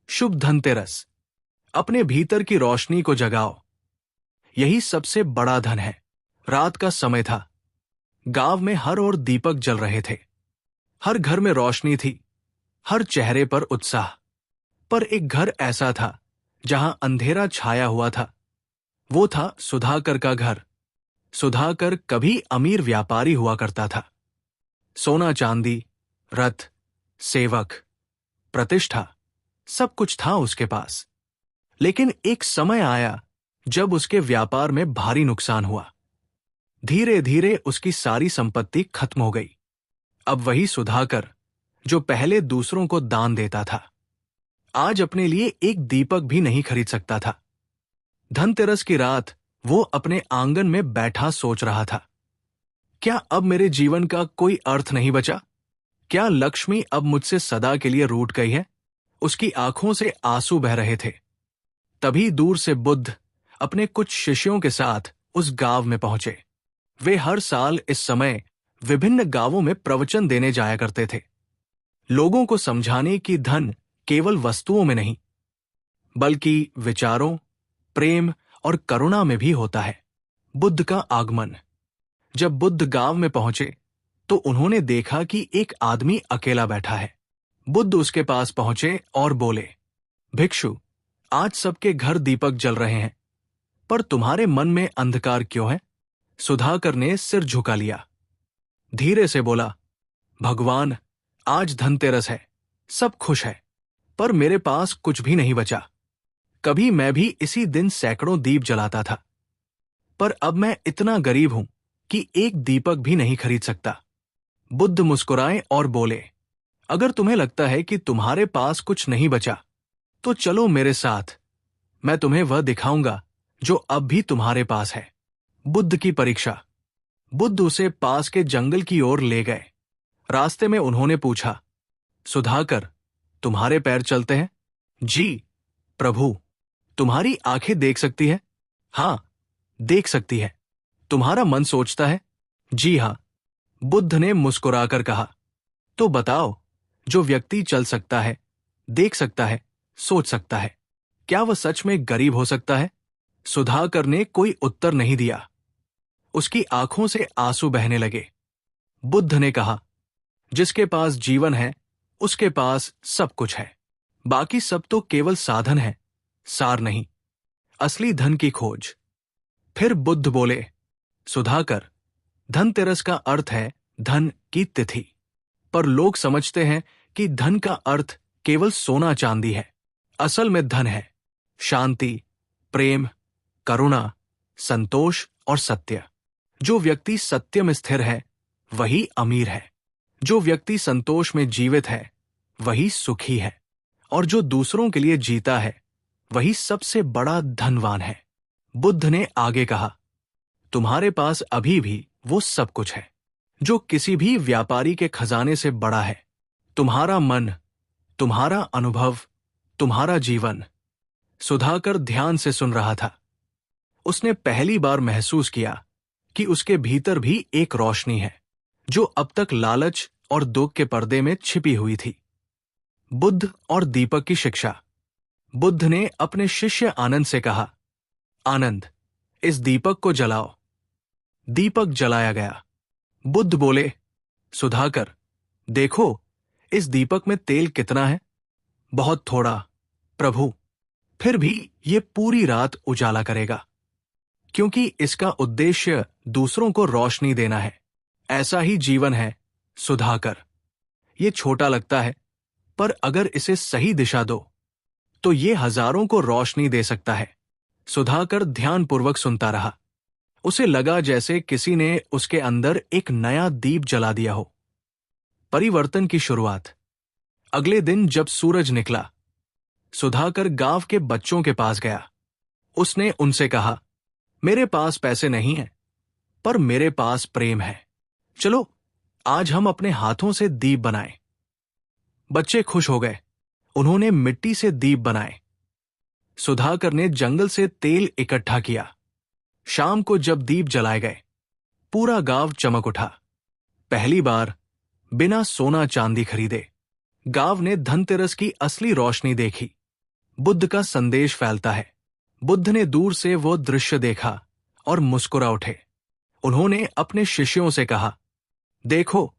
शुभ धनतेरस। अपने भीतर की रोशनी को जगाओ, यही सबसे बड़ा धन है। रात का समय था। गांव में हर ओर दीपक जल रहे थे। हर घर में रोशनी थी, हर चेहरे पर उत्साह। पर एक घर ऐसा था जहां अंधेरा छाया हुआ था। वो था सुधाकर का घर। सुधाकर कभी अमीर व्यापारी हुआ करता था। सोना चांदी, रथ, सेवक, प्रतिष्ठा, सब कुछ था उसके पास। लेकिन एक समय आया जब उसके व्यापार में भारी नुकसान हुआ। धीरे धीरे उसकी सारी संपत्ति खत्म हो गई। अब वही सुधाकर जो पहले दूसरों को दान देता था, आज अपने लिए एक दीपक भी नहीं खरीद सकता था। धनतेरस की रात वो अपने आंगन में बैठा सोच रहा था, क्या अब मेरे जीवन का कोई अर्थ नहीं बचा? क्या लक्ष्मी अब मुझसे सदा के लिए रूठ गई है? उसकी आंखों से आंसू बह रहे थे। तभी दूर से बुद्ध अपने कुछ शिष्यों के साथ उस गांव में पहुंचे। वे हर साल इस समय विभिन्न गांवों में प्रवचन देने जाया करते थे, लोगों को समझाने कि धन केवल वस्तुओं में नहीं, बल्कि विचारों, प्रेम और करुणा में भी होता है। बुद्ध का आगमन। जब बुद्ध गांव में पहुंचे तो उन्होंने देखा कि एक आदमी अकेला बैठा है। बुद्ध उसके पास पहुंचे और बोले, भिक्षु, आज सबके घर दीपक जल रहे हैं, पर तुम्हारे मन में अंधकार क्यों है? सुधाकर ने सिर झुका लिया। धीरे से बोला, भगवान, आज धनतेरस है, सब खुश है, पर मेरे पास कुछ भी नहीं बचा। कभी मैं भी इसी दिन सैकड़ों दीप जलाता था, पर अब मैं इतना गरीब हूं कि एक दीपक भी नहीं खरीद सकता। बुद्ध मुस्कुराए और बोले, अगर तुम्हें लगता है कि तुम्हारे पास कुछ नहीं बचा, तो चलो मेरे साथ, मैं तुम्हें वह दिखाऊंगा जो अब भी तुम्हारे पास है। बुद्ध की परीक्षा। बुद्ध उसे पास के जंगल की ओर ले गए। रास्ते में उन्होंने पूछा, सुधाकर, तुम्हारे पैर चलते हैं? जी प्रभु। तुम्हारी आंखें देख सकती है? हां, देख सकती है। तुम्हारा मन सोचता है? जी हां। बुद्ध ने मुस्कुराकर कहा, तो बताओ, जो व्यक्ति चल सकता है, देख सकता है, सोच सकता है, क्या वह सच में गरीब हो सकता है? सुधाकर ने कोई उत्तर नहीं दिया। उसकी आंखों से आंसू बहने लगे। बुद्ध ने कहा, जिसके पास जीवन है उसके पास सब कुछ है, बाकी सब तो केवल साधन है, सार नहीं। असली धन की खोज। फिर बुद्ध बोले, सुधाकर, धनतेरस का अर्थ है धन की तिथि, पर लोग समझते हैं कि धन का अर्थ केवल सोना चांदी है। असल में धन है शांति, प्रेम, करुणा, संतोष और सत्य। जो व्यक्ति सत्य में स्थिर है वही अमीर है। जो व्यक्ति संतोष में जीवित है वही सुखी है, और जो दूसरों के लिए जीता है वही सबसे बड़ा धनवान है। बुद्ध ने आगे कहा, तुम्हारे पास अभी भी वो सब कुछ है जो किसी भी व्यापारी के खजाने से बड़ा है। तुम्हारा मन, तुम्हारा अनुभव, तुम्हारा जीवन। सुधाकर ध्यान से सुन रहा था। उसने पहली बार महसूस किया कि उसके भीतर भी एक रोशनी है जो अब तक लालच और दुख के पर्दे में छिपी हुई थी। बुद्ध और दीपक की शिक्षा। बुद्ध ने अपने शिष्य आनंद से कहा, आनंद, इस दीपक को जलाओ। दीपक जलाया गया। बुद्ध बोले, सुधाकर, देखो इस दीपक में तेल कितना है। बहुत थोड़ा, प्रभु, फिर भी ये पूरी रात उजाला करेगा, क्योंकि इसका उद्देश्य दूसरों को रोशनी देना है। ऐसा ही जीवन है, सुधाकर। ये छोटा लगता है, पर अगर इसे सही दिशा दो तो ये हजारों को रोशनी दे सकता है। सुधाकर ध्यानपूर्वक सुनता रहा। उसे लगा जैसे किसी ने उसके अंदर एक नया दीप जला दिया हो। परिवर्तन की शुरुआत। अगले दिन जब सूरज निकला, सुधाकर गांव के बच्चों के पास गया। उसने उनसे कहा, मेरे पास पैसे नहीं हैं, पर मेरे पास प्रेम है। चलो आज हम अपने हाथों से दीप बनाएं। बच्चे खुश हो गए। उन्होंने मिट्टी से दीप बनाए। सुधाकर ने जंगल से तेल इकट्ठा किया। शाम को जब दीप जलाए गए, पूरा गांव चमक उठा। पहली बार बिना सोना चांदी खरीदे गांव ने धनतेरस की असली रोशनी देखी। बुद्ध का संदेश फैलता है। बुद्ध ने दूर से वो दृश्य देखा और मुस्कुरा उठे। उन्होंने अपने शिष्यों से कहा, देखो,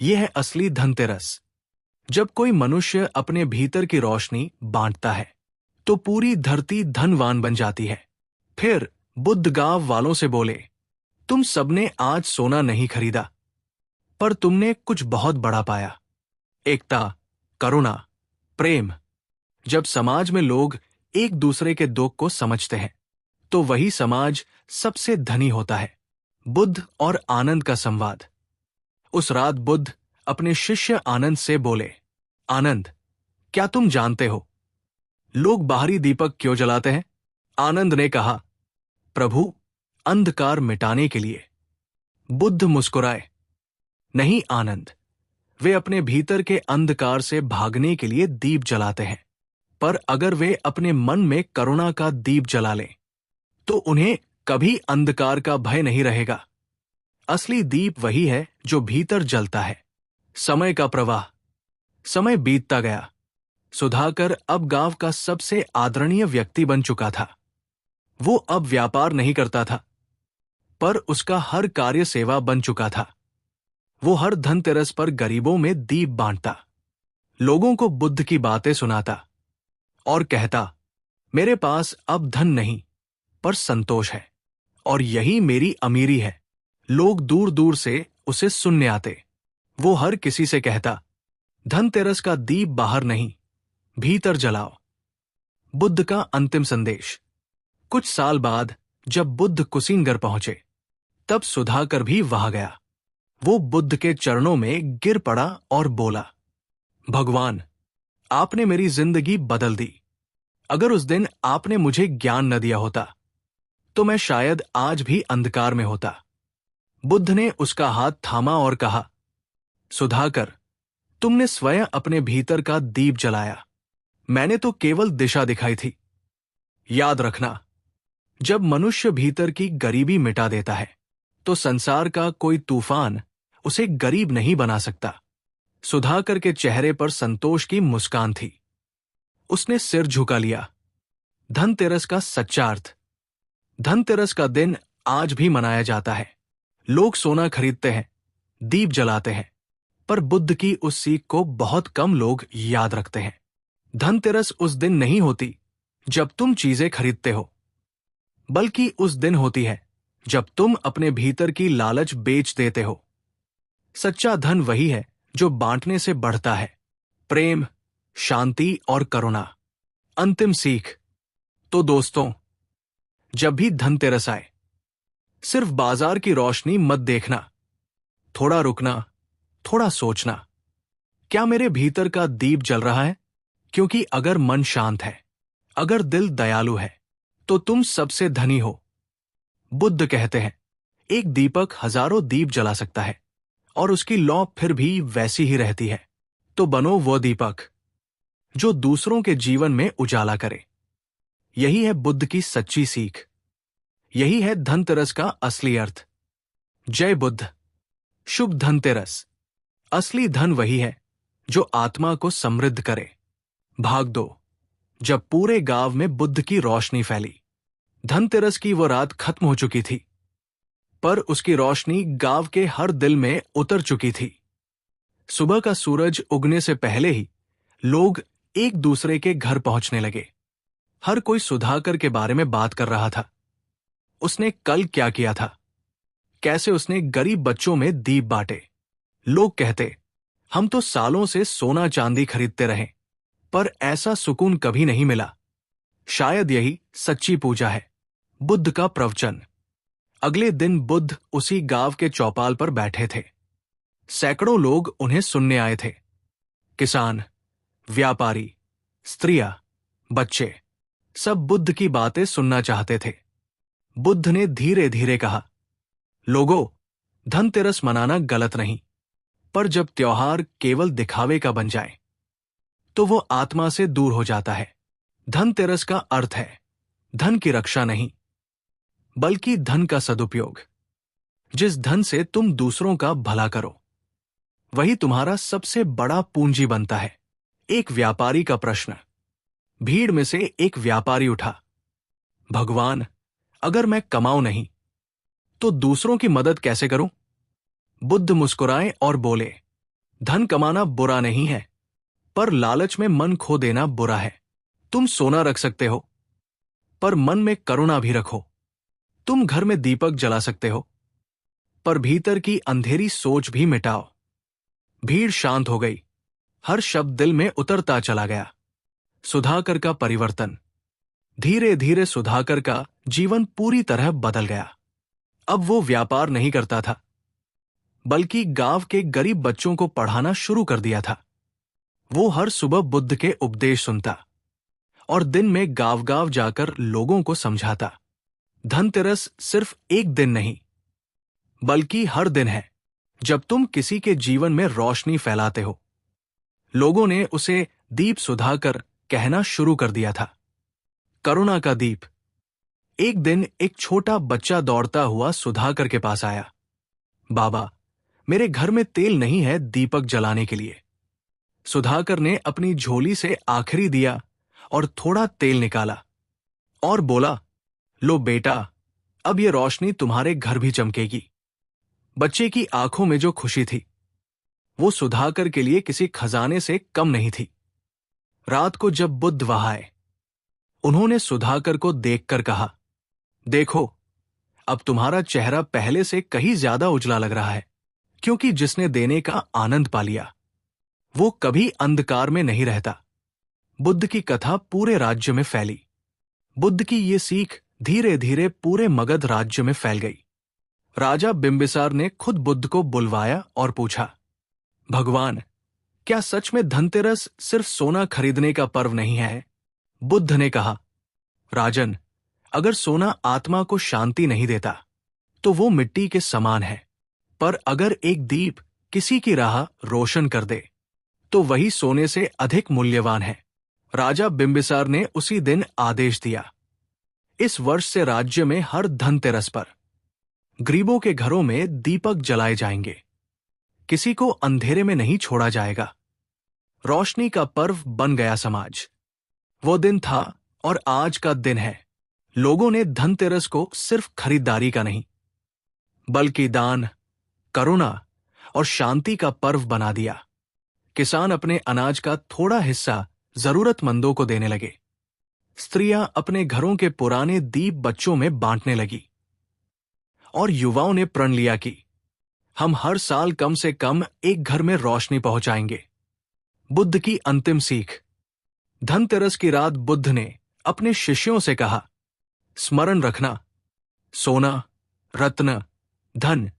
यह है असली धनतेरस। जब कोई मनुष्य अपने भीतर की रोशनी बांटता है तो पूरी धरती धनवान बन जाती है। फिर बुद्ध गांव वालों से बोले, तुम सबने आज सोना नहीं खरीदा, पर तुमने कुछ बहुत बड़ा पाया। एकता, करुणा, प्रेम। जब समाज में लोग एक दूसरे के दुख को समझते हैं तो वही समाज सबसे धनी होता है। बुद्ध और आनंद का संवाद। उस रात बुद्ध अपने शिष्य आनंद से बोले, आनंद, क्या तुम जानते हो लोग बाहरी दीपक क्यों जलाते हैं? आनंद ने कहा, प्रभु, अंधकार मिटाने के लिए। बुद्ध मुस्कुराए, नहीं आनंद, वे अपने भीतर के अंधकार से भागने के लिए दीप जलाते हैं। पर अगर वे अपने मन में करुणा का दीप जला लें तो उन्हें कभी अंधकार का भय नहीं रहेगा। असली दीप वही है जो भीतर जलता है। समय का प्रवाह। समय बीतता गया। सुधाकर अब गांव का सबसे आदरणीय व्यक्ति बन चुका था। वो अब व्यापार नहीं करता था, पर उसका हर कार्य सेवा बन चुका था। वो हर धनतेरस पर गरीबों में दीप बांटता, लोगों को बुद्ध की बातें सुनाता और कहता, मेरे पास अब धन नहीं, पर संतोष है, और यही मेरी अमीरी है। लोग दूर दूर से उसे सुनने आते। वो हर किसी से कहता, धनतेरस का दीप बाहर नहीं, भीतर जलाओ। बुद्ध का अंतिम संदेश। कुछ साल बाद जब बुद्ध कुशीनगर पहुंचे, तब सुधाकर भी वहां गया। वो बुद्ध के चरणों में गिर पड़ा और बोला, भगवान, आपने मेरी जिंदगी बदल दी। अगर उस दिन आपने मुझे ज्ञान न दिया होता तो मैं शायद आज भी अंधकार में होता। बुद्ध ने उसका हाथ थामा और कहा, सुधाकर, तुमने स्वयं अपने भीतर का दीप जलाया, मैंने तो केवल दिशा दिखाई थी। याद रखना, जब मनुष्य भीतर की गरीबी मिटा देता है तो संसार का कोई तूफान उसे गरीब नहीं बना सकता। सुधाकर के चेहरे पर संतोष की मुस्कान थी। उसने सिर झुका लिया। धनतेरस का सच्चा अर्थ। धनतेरस का दिन आज भी मनाया जाता है। लोग सोना खरीदते हैं, दीप जलाते हैं, पर बुद्ध की उस सीख को बहुत कम लोग याद रखते हैं। धनतेरस उस दिन नहीं होती जब तुम चीजें खरीदते हो, बल्कि उस दिन होती है जब तुम अपने भीतर की लालच बेच देते हो। सच्चा धन वही है जो बांटने से बढ़ता है। प्रेम, शांति और करुणा। अंतिम सीख। तो दोस्तों, जब भी धनतेरस आए, सिर्फ बाजार की रोशनी मत देखना। थोड़ा रुकना, थोड़ा सोचना, क्या मेरे भीतर का दीप जल रहा है? क्योंकि अगर मन शांत है, अगर दिल दयालु है, तो तुम सबसे धनी हो। बुद्ध कहते हैं, एक दीपक हजारों दीप जला सकता है और उसकी लौ फिर भी वैसी ही रहती है। तो बनो वो दीपक जो दूसरों के जीवन में उजाला करे। यही है बुद्ध की सच्ची सीख। यही है धनतेरस का असली अर्थ। जय बुद्ध। शुभ धनतेरस। असली धन वही है जो आत्मा को समृद्ध करे। भाग 2। जब पूरे गांव में बुद्ध की रोशनी फैली। धनतेरस की वो रात खत्म हो चुकी थी, पर उसकी रोशनी गांव के हर दिल में उतर चुकी थी। सुबह का सूरज उगने से पहले ही लोग एक दूसरे के घर पहुंचने लगे। हर कोई सुधाकर के बारे में बात कर रहा था। उसने कल क्या किया था, कैसे उसने गरीब बच्चों में दीप बांटे। लोग कहते, हम तो सालों से सोना चांदी खरीदते रहे, पर ऐसा सुकून कभी नहीं मिला। शायद यही सच्ची पूजा है। बुद्ध का प्रवचन। अगले दिन बुद्ध उसी गांव के चौपाल पर बैठे थे। सैकड़ों लोग उन्हें सुनने आए थे। किसान, व्यापारी, स्त्रियां, बच्चे, सब बुद्ध की बातें सुनना चाहते थे। बुद्ध ने धीरे धीरे कहा, लोगों, धनतेरस मनाना गलत नहीं, पर जब त्योहार केवल दिखावे का बन जाए तो वो आत्मा से दूर हो जाता है। धनतेरस का अर्थ है धन की रक्षा नहीं, बल्कि धन का सदुपयोग। जिस धन से तुम दूसरों का भला करो, वही तुम्हारा सबसे बड़ा पूंजी बनता है। एक व्यापारी का प्रश्न। भीड़ में से एक व्यापारी उठा, भगवान, अगर मैं कमाऊं नहीं तो दूसरों की मदद कैसे करूं? बुद्ध मुस्कुराए और बोले, धन कमाना बुरा नहीं है, पर लालच में मन खो देना बुरा है। तुम सोना रख सकते हो, पर मन में करुणा भी रखो। तुम घर में दीपक जला सकते हो, पर भीतर की अंधेरी सोच भी मिटाओ। भीड़ शांत हो गई। हर शब्द दिल में उतरता चला गया। सुधाकर का परिवर्तन। धीरे धीरे सुधाकर का जीवन पूरी तरह बदल गया। अब वो व्यापार नहीं करता था, बल्कि गांव के गरीब बच्चों को पढ़ाना शुरू कर दिया था। वो हर सुबह बुद्ध के उपदेश सुनता और दिन में गांव गांव जाकर लोगों को समझाता। धनतेरस सिर्फ एक दिन नहीं, बल्कि हर दिन है जब तुम किसी के जीवन में रोशनी फैलाते हो। लोगों ने उसे दीप सुधाकर कहना शुरू कर दिया था। करुणा का दीप। एक दिन एक छोटा बच्चा दौड़ता हुआ सुधाकर के पास आया। बाबा, मेरे घर में तेल नहीं है दीपक जलाने के लिए। सुधाकर ने अपनी झोली से आखिरी दिया और थोड़ा तेल निकाला और बोला, लो बेटा, अब ये रोशनी तुम्हारे घर भी चमकेगी। बच्चे की आंखों में जो खुशी थी, वो सुधाकर के लिए किसी खजाने से कम नहीं थी। रात को जब बुद्ध वहां आए, उन्होंने सुधाकर को देखकर कहा, देखो, अब तुम्हारा चेहरा पहले से कहीं ज्यादा उजला लग रहा है, क्योंकि जिसने देने का आनंद पा लिया, वो कभी अंधकार में नहीं रहता। बुद्ध की कथा पूरे राज्य में फैली। बुद्ध की ये सीख धीरे धीरे पूरे मगध राज्य में फैल गई। राजा बिंबिसार ने खुद बुद्ध को बुलवाया और पूछा, भगवान, क्या सच में धनतेरस सिर्फ सोना खरीदने का पर्व नहीं है? बुद्ध ने कहा, राजन, अगर सोना आत्मा को शांति नहीं देता तो वो मिट्टी के समान है, पर अगर एक दीप किसी की राह रोशन कर दे तो वही सोने से अधिक मूल्यवान है। राजा बिंबिसार ने उसी दिन आदेश दिया, इस वर्ष से राज्य में हर धनतेरस पर गरीबों के घरों में दीपक जलाए जाएंगे। किसी को अंधेरे में नहीं छोड़ा जाएगा। रोशनी का पर्व बन गया समाज। वो दिन था और आज का दिन है। लोगों ने धनतेरस को सिर्फ खरीदारी का नहीं, बल्कि दान, करुणा और शांति का पर्व बना दिया। किसान अपने अनाज का थोड़ा हिस्सा जरूरतमंदों को देने लगे। स्त्रियां अपने घरों के पुराने दीप बच्चों में बांटने लगी और युवाओं ने प्रण लिया कि हम हर साल कम से कम एक घर में रोशनी पहुंचाएंगे। बुद्ध की अंतिम सीख। धनतेरस की रात बुद्ध ने अपने शिष्यों से कहा, स्मरण रखना, सोना, रत्न, धन,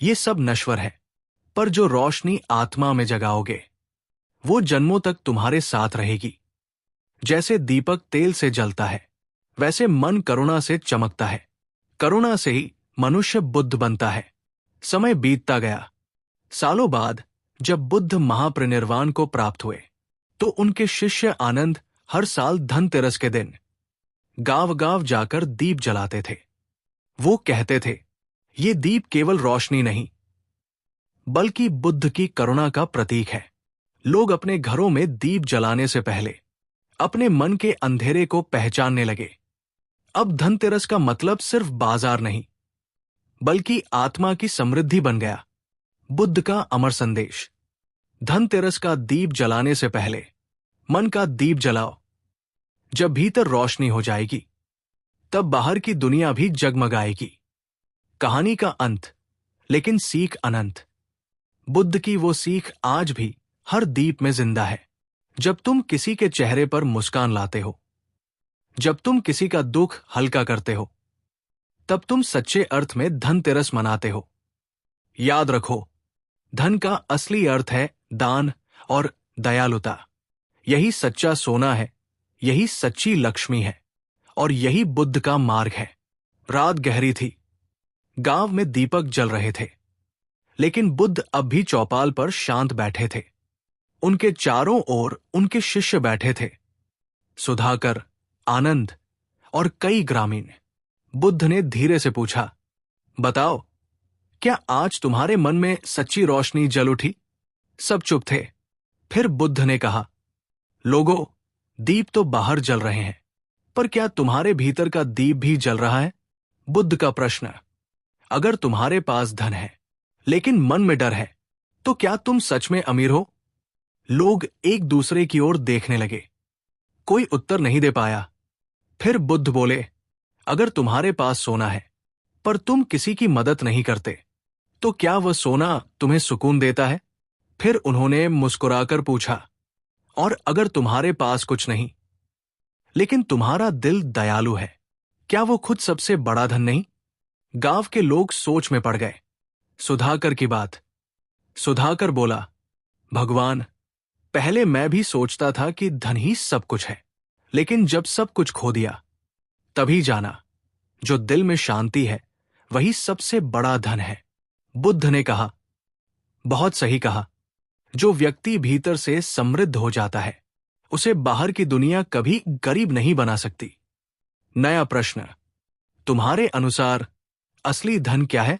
ये सब नश्वर है, पर जो रोशनी आत्मा में जगाओगे वो जन्मों तक तुम्हारे साथ रहेगी। जैसे दीपक तेल से जलता है, वैसे मन करुणा से चमकता है। करुणा से ही मनुष्य बुद्ध बनता है। समय बीतता गया। सालों बाद जब बुद्ध महापरिनिर्वाण को प्राप्त हुए तो उनके शिष्य आनंद हर साल धनतेरस के दिन गांव गांव जाकर दीप जलाते थे। वो कहते थे, ये दीप केवल रोशनी नहीं बल्कि बुद्ध की करुणा का प्रतीक है। लोग अपने घरों में दीप जलाने से पहले अपने मन के अंधेरे को पहचानने लगे। अब धनतेरस का मतलब सिर्फ बाजार नहीं बल्कि आत्मा की समृद्धि बन गया। बुद्ध का अमर संदेश। धनतेरस का दीप जलाने से पहले मन का दीप जलाओ। जब भीतर रोशनी हो जाएगी तब बाहर की दुनिया भी जगमगाएगी। कहानी का अंत, लेकिन सीख अनंत। बुद्ध की वो सीख आज भी हर दीप में जिंदा है। जब तुम किसी के चेहरे पर मुस्कान लाते हो, जब तुम किसी का दुख हल्का करते हो, तब तुम सच्चे अर्थ में धनतेरस मनाते हो। याद रखो, धन का असली अर्थ है दान और दयालुता। यही सच्चा सोना है, यही सच्ची लक्ष्मी है और यही बुद्ध का मार्ग है। रात गहरी थी। गांव में दीपक जल रहे थे, लेकिन बुद्ध अब भी चौपाल पर शांत बैठे थे। उनके चारों ओर उनके शिष्य बैठे थे, सुधाकर, आनंद और कई ग्रामीण। बुद्ध ने धीरे से पूछा, बताओ, क्या आज तुम्हारे मन में सच्ची रोशनी जल उठी? सब चुप थे। फिर बुद्ध ने कहा, लोगों, दीप तो बाहर जल रहे हैं, पर क्या तुम्हारे भीतर का दीप भी जल रहा है? बुद्ध का प्रश्न। अगर तुम्हारे पास धन है लेकिन मन में डर है तो क्या तुम सच में अमीर हो? लोग एक दूसरे की ओर देखने लगे। कोई उत्तर नहीं दे पाया। फिर बुद्ध बोले, अगर तुम्हारे पास सोना है पर तुम किसी की मदद नहीं करते तो क्या वह सोना तुम्हें सुकून देता है? फिर उन्होंने मुस्कुराकर पूछा, और अगर तुम्हारे पास कुछ नहीं लेकिन तुम्हारा दिल दयालु है, क्या वो खुद सबसे बड़ा धन नहीं? गांव के लोग सोच में पड़ गए। सुधाकर की बात। सुधाकर बोला, भगवान, पहले मैं भी सोचता था कि धन ही सब कुछ है, लेकिन जब सब कुछ खो दिया तभी जाना जो दिल में शांति है वही सबसे बड़ा धन है। बुद्ध ने कहा, बहुत सही कहा। जो व्यक्ति भीतर से समृद्ध हो जाता है उसे बाहर की दुनिया कभी गरीब नहीं बना सकती। नया प्रश्न, तुम्हारे अनुसार असली धन क्या है?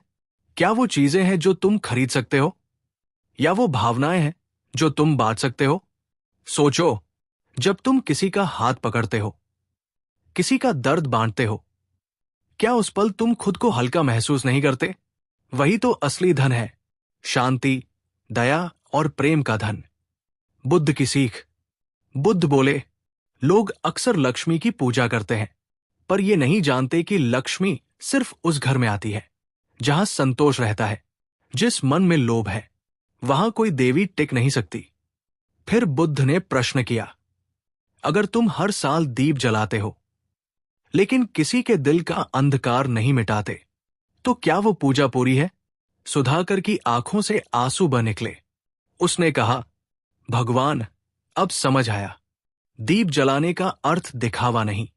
क्या वो चीजें हैं जो तुम खरीद सकते हो, या वो भावनाएं हैं जो तुम बांट सकते हो? सोचो, जब तुम किसी का हाथ पकड़ते हो, किसी का दर्द बांटते हो, क्या उस पल तुम खुद को हल्का महसूस नहीं करते? वही तो असली धन है, शांति, दया और प्रेम का धन। बुद्ध की सीख। बुद्ध बोले, लोग अक्सर लक्ष्मी की पूजा करते हैं, पर ये नहीं जानते कि लक्ष्मी सिर्फ उस घर में आती है जहां संतोष रहता है। जिस मन में लोभ है वहां कोई देवी टिक नहीं सकती। फिर बुद्ध ने प्रश्न किया, अगर तुम हर साल दीप जलाते हो लेकिन किसी के दिल का अंधकार नहीं मिटाते तो क्या वो पूजा पूरी है? सुधाकर की आंखों से आंसू बह निकले। उसने कहा, भगवान, अब समझ आया। दीप जलाने का अर्थ दिखावा नहीं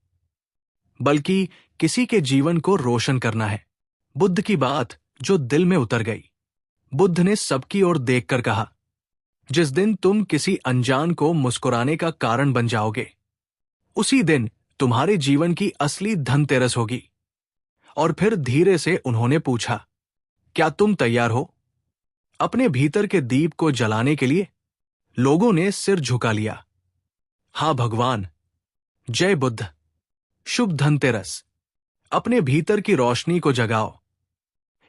बल्कि किसी के जीवन को रोशन करना है। बुद्ध की बात जो दिल में उतर गई। बुद्ध ने सबकी ओर देखकर कहा, जिस दिन तुम किसी अनजान को मुस्कुराने का कारण बन जाओगे उसी दिन तुम्हारे जीवन की असली धनतेरस होगी। और फिर धीरे से उन्होंने पूछा, क्या तुम तैयार हो अपने भीतर के दीप को जलाने के लिए? लोगों ने सिर झुका लिया। हाँ भगवान। जय बुद्ध। शुभ धनतेरस। अपने भीतर की रोशनी को जगाओ,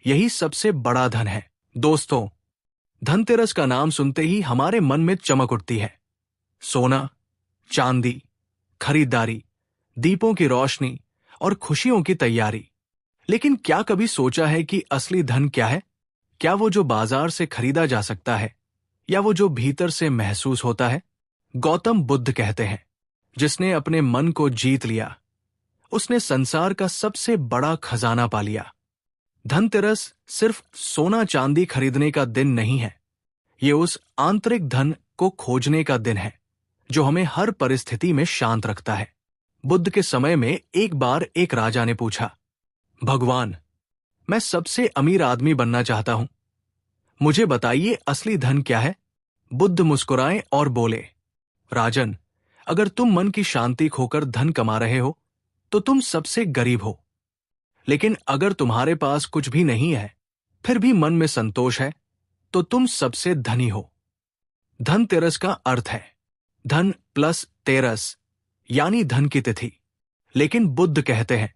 यही सबसे बड़ा धन है। दोस्तों, धनतेरस का नाम सुनते ही हमारे मन में चमक उठती है। सोना, चांदी, खरीदारी, दीपों की रोशनी और खुशियों की तैयारी। लेकिन क्या कभी सोचा है कि असली धन क्या है? क्या वो जो बाजार से खरीदा जा सकता है, या वो जो भीतर से महसूस होता है? गौतम बुद्ध कहते हैं, जिसने अपने मन को जीत लिया उसने संसार का सबसे बड़ा खजाना पा लिया। धनतेरस सिर्फ सोना चांदी खरीदने का दिन नहीं है, ये उस आंतरिक धन को खोजने का दिन है जो हमें हर परिस्थिति में शांत रखता है। बुद्ध के समय में एक बार एक राजा ने पूछा, भगवान, मैं सबसे अमीर आदमी बनना चाहता हूं, मुझे बताइए असली धन क्या है? बुद्ध मुस्कुराए और बोले, राजन, अगर तुम मन की शांति खोकर धन कमा रहे हो तो तुम सबसे गरीब हो। लेकिन अगर तुम्हारे पास कुछ भी नहीं है फिर भी मन में संतोष है तो तुम सबसे धनी हो। धनतेरस का अर्थ है धन प्लस तेरस, यानी धन की तिथि। लेकिन बुद्ध कहते हैं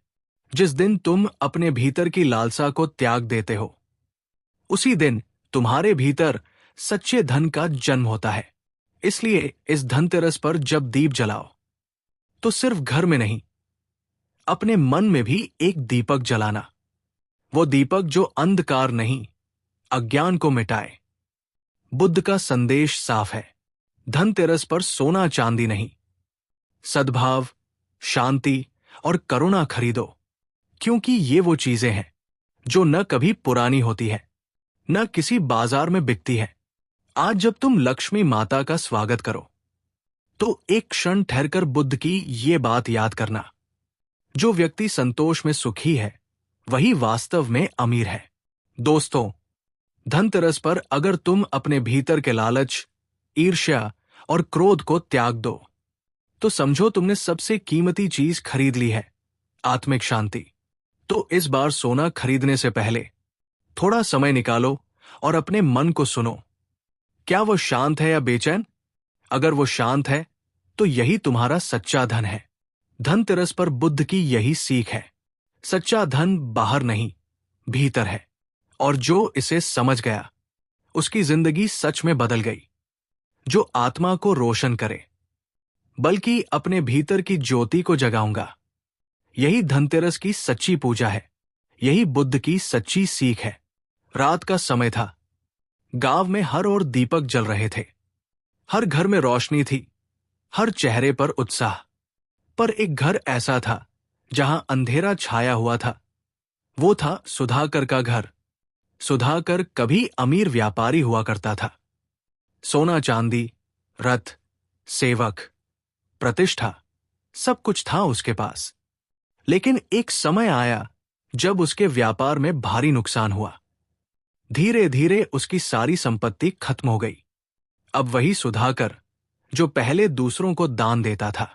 जिस दिन तुम अपने भीतर की लालसा को त्याग देते हो उसी दिन तुम्हारे भीतर सच्चे धन का जन्म होता है। इसलिए इस धनतेरस पर जब दीप जलाओ तो सिर्फ घर में नहीं, अपने मन में भी एक दीपक जलाना। वो दीपक जो अंधकार नहीं, अज्ञान को मिटाए। बुद्ध का संदेश साफ है, धनतेरस पर सोना चांदी नहीं, सद्भाव, शांति और करुणा खरीदो, क्योंकि ये वो चीजें हैं जो न कभी पुरानी होती है, न किसी बाजार में बिकती है। आज जब तुम लक्ष्मी माता का स्वागत करो तो एक क्षण ठहरकर बुद्ध की ये बात याद करना, जो व्यक्ति संतोष में सुखी है वही वास्तव में अमीर है। दोस्तों, धनतेरस पर अगर तुम अपने भीतर के लालच, ईर्ष्या और क्रोध को त्याग दो तो समझो तुमने सबसे कीमती चीज खरीद ली है, आत्मिक शांति। तो इस बार सोना खरीदने से पहले थोड़ा समय निकालो और अपने मन को सुनो। क्या वो शांत है या बेचैन? अगर वो शांत है तो यही तुम्हारा सच्चा धन है। धनतेरस पर बुद्ध की यही सीख है, सच्चा धन बाहर नहीं, भीतर है। और जो इसे समझ गया उसकी जिंदगी सच में बदल गई। जो आत्मा को रोशन करे, बल्कि अपने भीतर की ज्योति को जगाऊंगा, यही धनतेरस की सच्ची पूजा है, यही बुद्ध की सच्ची सीख है। रात का समय था, गांव में हर ओर दीपक जल रहे थे, हर घर में रोशनी थी, हर चेहरे पर उत्साह। पर एक घर ऐसा था जहां अंधेरा छाया हुआ था। वो था सुधाकर का घर। सुधाकर कभी अमीर व्यापारी हुआ करता था। सोना चांदी, रथ, सेवक, प्रतिष्ठा, सब कुछ था उसके पास। लेकिन एक समय आया जब उसके व्यापार में भारी नुकसान हुआ। धीरे धीरे उसकी सारी संपत्ति खत्म हो गई। अब वही सुधाकर, जो पहले दूसरों को दान देता था,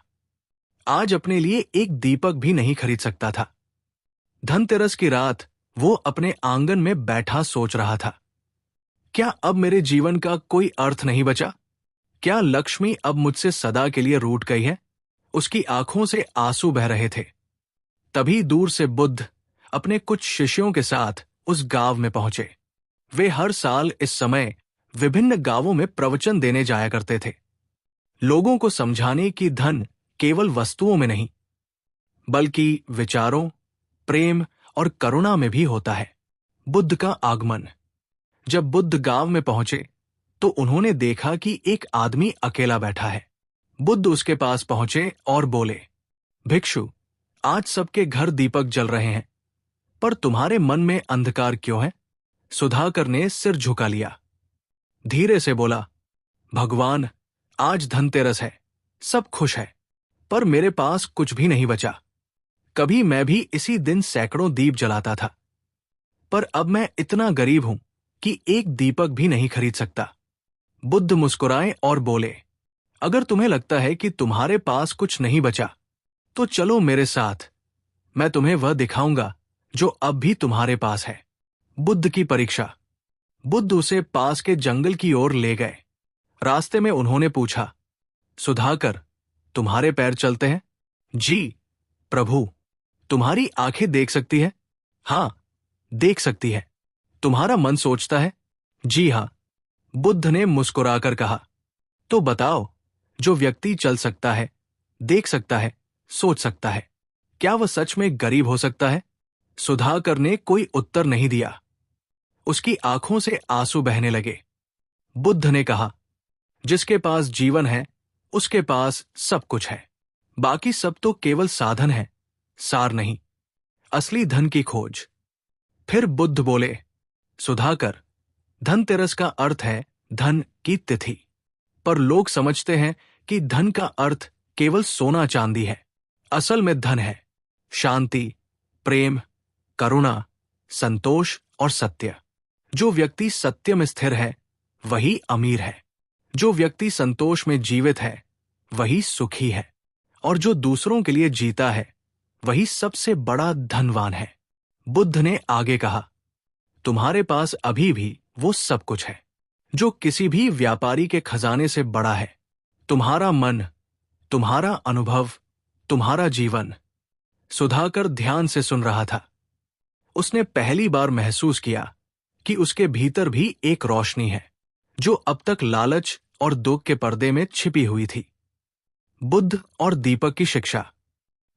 आज अपने लिए एक दीपक भी नहीं खरीद सकता था। धनतेरस की रात वो अपने आंगन में बैठा सोच रहा था, क्या अब मेरे जीवन का कोई अर्थ नहीं बचा? क्या लक्ष्मी अब मुझसे सदा के लिए रूठ गई है? उसकी आंखों से आंसू बह रहे थे। तभी दूर से बुद्ध अपने कुछ शिष्यों के साथ उस गांव में पहुंचे। वे हर साल इस समय विभिन्न गांवों में प्रवचन देने जाया करते थे, लोगों को समझाने कि धन केवल वस्तुओं में नहीं बल्कि विचारों, प्रेम और करुणा में भी होता है। बुद्ध का आगमन। जब बुद्ध गांव में पहुंचे तो उन्होंने देखा कि एक आदमी अकेला बैठा है। बुद्ध उसके पास पहुंचे और बोले, भिक्षु, आज सबके घर दीपक जल रहे हैं, पर तुम्हारे मन में अंधकार क्यों है? सुधाकर ने सिर झुका लिया, धीरे से बोला, भगवान, आज धनतेरस है, सब खुश है, पर मेरे पास कुछ भी नहीं बचा। कभी मैं भी इसी दिन सैकड़ों दीप जलाता था, पर अब मैं इतना गरीब हूं कि एक दीपक भी नहीं खरीद सकता। बुद्ध मुस्कुराए और बोले, अगर तुम्हें लगता है कि तुम्हारे पास कुछ नहीं बचा तो चलो मेरे साथ, मैं तुम्हें वह दिखाऊंगा जो अब भी तुम्हारे पास है। बुद्ध की परीक्षा। बुद्ध उसे पास के जंगल की ओर ले गए। रास्ते में उन्होंने पूछा, सुधाकर, तुम्हारे पैर चलते हैं? जी प्रभु। तुम्हारी आंखें देख सकती है? हां, देख सकती है। तुम्हारा मन सोचता है? जी हां। बुद्ध ने मुस्कुराकर कहा, तो बताओ, जो व्यक्ति चल सकता है, देख सकता है, सोच सकता है, क्या वह सच में गरीब हो सकता है? सुधाकर ने कोई उत्तर नहीं दिया। उसकी आंखों से आंसू बहने लगे। बुद्ध ने कहा, जिसके पास जीवन है उसके पास सब कुछ है, बाकी सब तो केवल साधन है, सार नहीं। असली धन की खोज। फिर बुद्ध बोले, सुधाकर, धनतेरस का अर्थ है धन की तिथि। पर लोग समझते हैं कि धन का अर्थ केवल सोना चांदी है। असल में धन है शांति, प्रेम, करुणा, संतोष और सत्य। जो व्यक्ति सत्य में स्थिर है वही अमीर है। जो व्यक्ति संतोष में जीवित है वही सुखी है। और जो दूसरों के लिए जीता है वही सबसे बड़ा धनवान है। बुद्ध ने आगे कहा, तुम्हारे पास अभी भी वो सब कुछ है जो किसी भी व्यापारी के खजाने से बड़ा है। तुम्हारा मन, तुम्हारा अनुभव, तुम्हारा जीवन। सुधाकर ध्यान से सुन रहा था। उसने पहली बार महसूस किया कि उसके भीतर भी एक रोशनी है जो अब तक लालच और दुख के पर्दे में छिपी हुई थी। बुद्ध और दीपक की शिक्षा।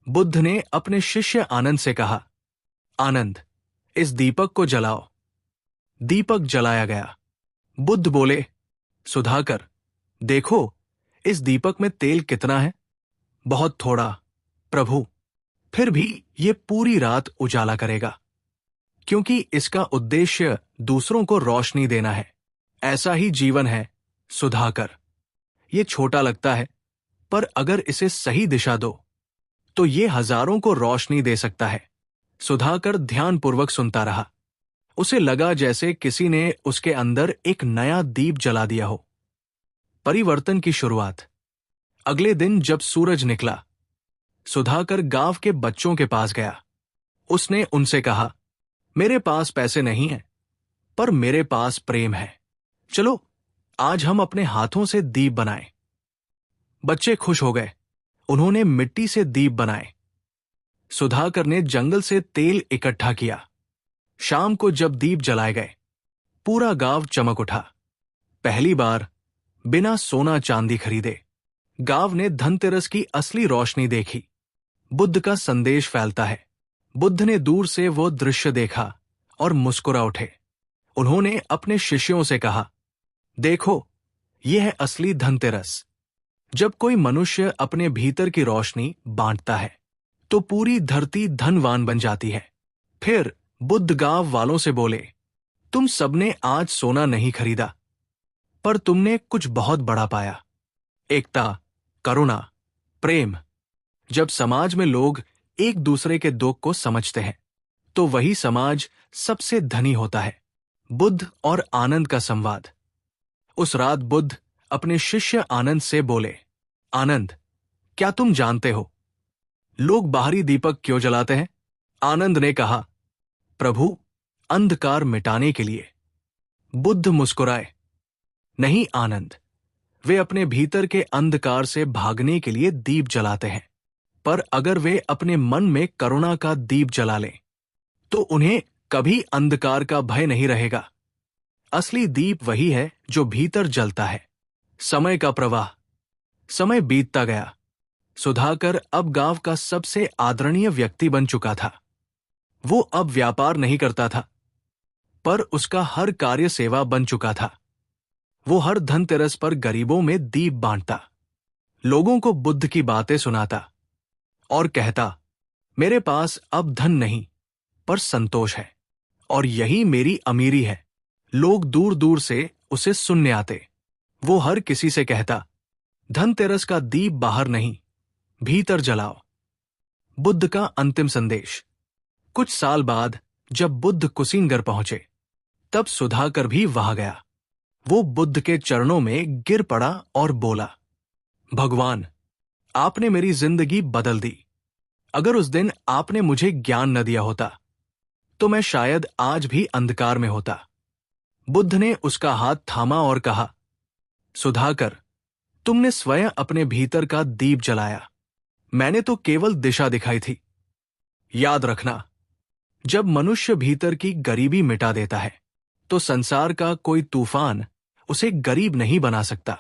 बुद्ध ने अपने शिष्य आनंद से कहा, आनंद, इस दीपक को जलाओ। दीपक जलाया गया। बुद्ध बोले, सुधाकर, देखो इस दीपक में तेल कितना है। बहुत थोड़ा प्रभु, फिर भी ये पूरी रात उजाला करेगा, क्योंकि इसका उद्देश्य दूसरों को रोशनी देना है। ऐसा ही जीवन है सुधाकर। ये छोटा लगता है, पर अगर इसे सही दिशा दो तो ये हजारों को रोशनी दे सकता है। सुधाकर ध्यानपूर्वक सुनता रहा। उसे लगा जैसे किसी ने उसके अंदर एक नया दीप जला दिया हो। परिवर्तन की शुरुआत। अगले दिन जब सूरज निकला, सुधाकर गांव के बच्चों के पास गया। उसने उनसे कहा, मेरे पास पैसे नहीं हैं, पर मेरे पास प्रेम है। चलो आज हम अपने हाथों से दीप बनाएं। बच्चे खुश हो गए। उन्होंने मिट्टी से दीप बनाए। सुधाकर ने जंगल से तेल इकट्ठा किया। शाम को जब दीप जलाए गए, पूरा गांव चमक उठा। पहली बार बिना सोना चांदी खरीदे गांव ने धनतेरस की असली रोशनी देखी। बुद्ध का संदेश फैलता है। बुद्ध ने दूर से वो दृश्य देखा और मुस्कुरा उठे। उन्होंने अपने शिष्यों से कहा, देखो यह है असली धनतेरस। जब कोई मनुष्य अपने भीतर की रोशनी बांटता है तो पूरी धरती धनवान बन जाती है। फिर बुद्ध गांव वालों से बोले, तुम सबने आज सोना नहीं खरीदा, पर तुमने कुछ बहुत बड़ा पाया। एकता, करुणा, प्रेम। जब समाज में लोग एक दूसरे के दुख को समझते हैं तो वही समाज सबसे धनी होता है। बुद्ध और आनंद का संवाद। उस रात बुद्ध अपने शिष्य आनंद से बोले, आनंद, क्या तुम जानते हो लोग बाहरी दीपक क्यों जलाते हैं? आनंद ने कहा, प्रभु, अंधकार मिटाने के लिए। बुद्ध मुस्कुराए, नहीं आनंद, वे अपने भीतर के अंधकार से भागने के लिए दीप जलाते हैं। पर अगर वे अपने मन में करुणा का दीप जला लें तो उन्हें कभी अंधकार का भय नहीं रहेगा। असली दीप वही है जो भीतर जलता है। समय का प्रवाह। समय बीतता गया। सुधाकर अब गांव का सबसे आदरणीय व्यक्ति बन चुका था। वो अब व्यापार नहीं करता था, पर उसका हर कार्य सेवा बन चुका था। वो हर धनतेरस पर गरीबों में दीप बांटता, लोगों को बुद्ध की बातें सुनाता और कहता, मेरे पास अब धन नहीं पर संतोष है, और यही मेरी अमीरी है। लोग दूर दूर से उसे सुनने आते। वो हर किसी से कहता, धनतेरस का दीप बाहर नहीं, भीतर जलाओ। बुद्ध का अंतिम संदेश। कुछ साल बाद जब बुद्ध कुशीनगर पहुंचे, तब सुधाकर भी वहां गया। वो बुद्ध के चरणों में गिर पड़ा और बोला, भगवान, आपने मेरी जिंदगी बदल दी। अगर उस दिन आपने मुझे ज्ञान न दिया होता तो मैं शायद आज भी अंधकार में होता। बुद्ध ने उसका हाथ थामा और कहा, सुधाकर, तुमने स्वयं अपने भीतर का दीप जलाया, मैंने तो केवल दिशा दिखाई थी। याद रखना, जब मनुष्य भीतर की गरीबी मिटा देता है तो संसार का कोई तूफान उसे गरीब नहीं बना सकता।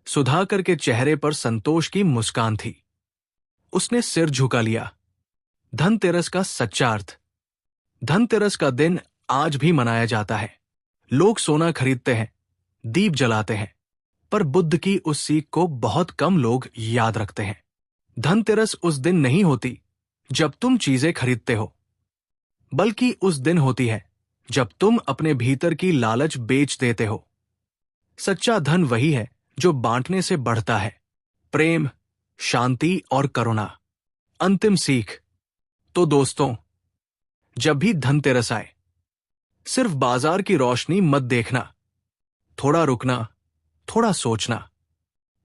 सुधाकर के चेहरे पर संतोष की मुस्कान थी। उसने सिर झुका लिया। धनतेरस का सच्चा अर्थ। धनतेरस का दिन आज भी मनाया जाता है। लोग सोना खरीदते हैं, दीप जलाते हैं, पर बुद्ध की उस सीख को बहुत कम लोग याद रखते हैं। धनतेरस उस दिन नहीं होती जब तुम चीजें खरीदते हो, बल्कि उस दिन होती है जब तुम अपने भीतर की लालच बेच देते हो। सच्चा धन वही है जो बांटने से बढ़ता है। प्रेम, शांति और करुणा। अंतिम सीख। तो दोस्तों, जब भी धनतेरस आए, सिर्फ बाजार की रोशनी मत देखना। थोड़ा रुकना, थोड़ा सोचना,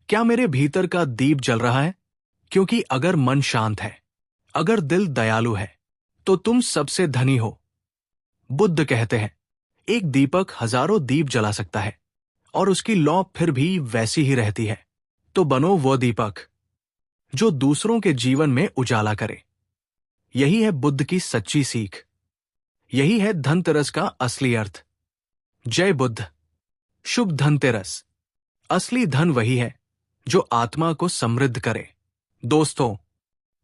क्या मेरे भीतर का दीप जल रहा है? क्योंकि अगर मन शांत है, अगर दिल दयालु है, तो तुम सबसे धनी हो। बुद्ध कहते हैं, एक दीपक हजारों दीप जला सकता है और उसकी लौ फिर भी वैसी ही रहती है। तो बनो वो दीपक जो दूसरों के जीवन में उजाला करे। यही है बुद्ध की सच्ची सीख। यही है धनतेरस का असली अर्थ। जय बुद्ध। शुभ धनतेरस। असली धन वही है जो आत्मा को समृद्ध करे। दोस्तों,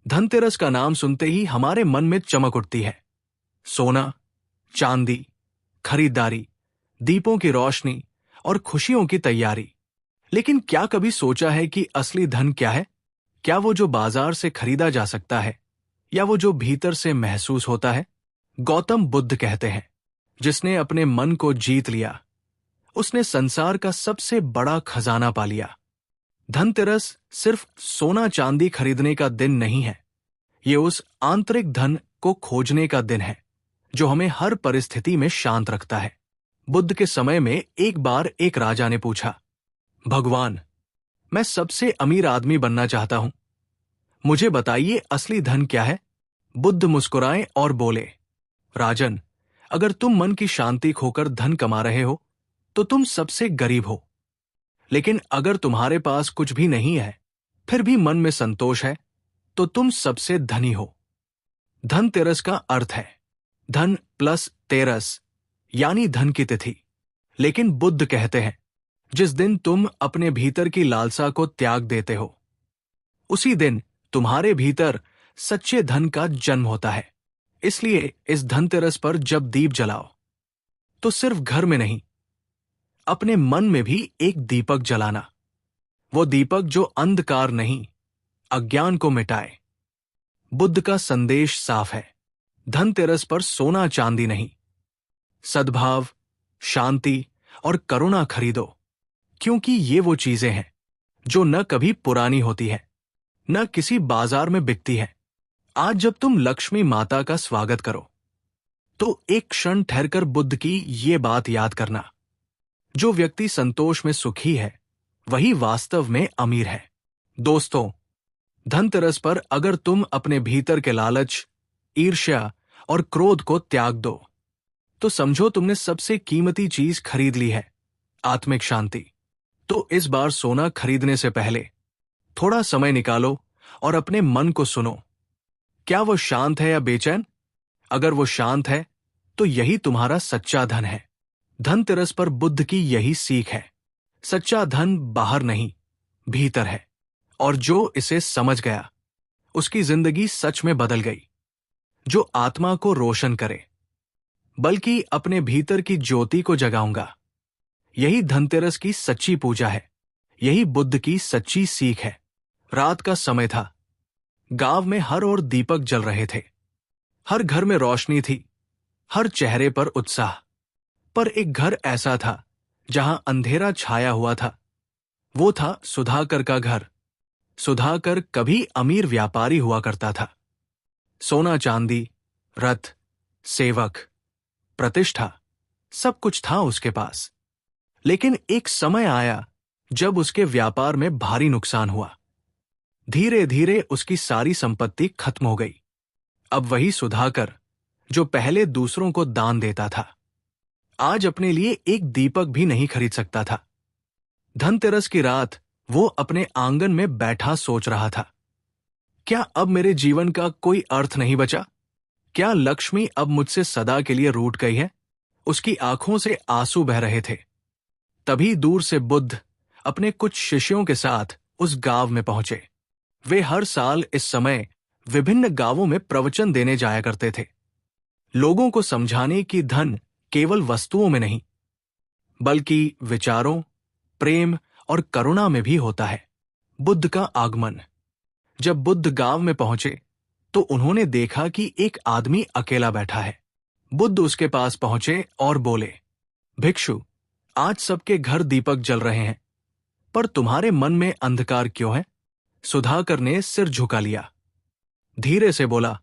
धनतेरस का नाम सुनते ही हमारे मन में चमक उठती है। सोना, चांदी, खरीदारी, दीपों की रोशनी और खुशियों की तैयारी। लेकिन क्या कभी सोचा है कि असली धन क्या है? क्या वो जो बाजार से खरीदा जा सकता है, या वो जो भीतर से महसूस होता है? गौतम बुद्ध कहते हैं, जिसने अपने मन को जीत लिया, उसने संसार का सबसे बड़ा खजाना पा लिया। धनतेरस सिर्फ सोना चांदी खरीदने का दिन नहीं है, ये उस आंतरिक धन को खोजने का दिन है जो हमें हर परिस्थिति में शांत रखता है। बुद्ध के समय में एक बार एक राजा ने पूछा, भगवान, मैं सबसे अमीर आदमी बनना चाहता हूं, मुझे बताइए असली धन क्या है? बुद्ध मुस्कुराए और बोले, राजन, अगर तुम मन की शांति खोकर धन कमा रहे हो तो तुम सबसे गरीब हो। लेकिन अगर तुम्हारे पास कुछ भी नहीं है, फिर भी मन में संतोष है, तो तुम सबसे धनी हो। धनतेरस का अर्थ है धन प्लस तेरस, यानी धन की तिथि। लेकिन बुद्ध कहते हैं, जिस दिन तुम अपने भीतर की लालसा को त्याग देते हो, उसी दिन तुम्हारे भीतर सच्चे धन का जन्म होता है। इसलिए इस धनतेरस पर जब दीप जलाओ, तो सिर्फ घर में नहीं, अपने मन में भी एक दीपक जलाना। वो दीपक जो अंधकार नहीं, अज्ञान को मिटाए। बुद्ध का संदेश साफ है, धनतेरस पर सोना चांदी नहीं, सद्भाव, शांति और करुणा खरीदो। क्योंकि ये वो चीजें हैं जो न कभी पुरानी होती है, न किसी बाजार में बिकती है। आज जब तुम लक्ष्मी माता का स्वागत करो, तो एक क्षण ठहरकर बुद्ध की ये बात याद करना, जो व्यक्ति संतोष में सुखी है, वही वास्तव में अमीर है। दोस्तों, धनतेरस पर अगर तुम अपने भीतर के लालच, ईर्ष्या और क्रोध को त्याग दो, तो समझो तुमने सबसे कीमती चीज खरीद ली है, आत्मिक शांति। तो इस बार सोना खरीदने से पहले थोड़ा समय निकालो और अपने मन को सुनो। क्या वो शांत है या बेचैन? अगर वो शांत है, तो यही तुम्हारा सच्चा धन है। धनतेरस पर बुद्ध की यही सीख है, सच्चा धन बाहर नहीं, भीतर है। और जो इसे समझ गया, उसकी जिंदगी सच में बदल गई। जो आत्मा को रोशन करे, बल्कि अपने भीतर की ज्योति को जगाऊंगा। यही धनतेरस की सच्ची पूजा है, यही बुद्ध की सच्ची सीख है। रात का समय था, गांव में हर ओर दीपक जल रहे थे, हर घर में रोशनी थी, हर चेहरे पर उत्साह। पर एक घर ऐसा था जहां अंधेरा छाया हुआ था। वो था सुधाकर का घर। सुधाकर कभी अमीर व्यापारी हुआ करता था। सोना चांदी, रथ, सेवक, प्रतिष्ठा, सब कुछ था उसके पास। लेकिन एक समय आया जब उसके व्यापार में भारी नुकसान हुआ। धीरे धीरे उसकी सारी संपत्ति खत्म हो गई। अब वही सुधाकर, जो पहले दूसरों को दान देता था, आज अपने लिए एक दीपक भी नहीं खरीद सकता था। धनतेरस की रात वो अपने आंगन में बैठा सोच रहा था, क्या अब मेरे जीवन का कोई अर्थ नहीं बचा? क्या लक्ष्मी अब मुझसे सदा के लिए रूठ गई है? उसकी आंखों से आंसू बह रहे थे। तभी दूर से बुद्ध अपने कुछ शिष्यों के साथ उस गांव में पहुंचे। वे हर साल इस समय विभिन्न गांवों में प्रवचन देने जाया करते थे, लोगों को समझाने कि धन केवल वस्तुओं में नहीं, बल्कि विचारों, प्रेम और करुणा में भी होता है। बुद्ध का आगमन। जब बुद्ध गांव में पहुंचे, तो उन्होंने देखा कि एक आदमी अकेला बैठा है। बुद्ध उसके पास पहुंचे और बोले, भिक्षु, आज सबके घर दीपक जल रहे हैं, पर तुम्हारे मन में अंधकार क्यों है? सुधाकर ने सिर झुका लिया। धीरे से बोला,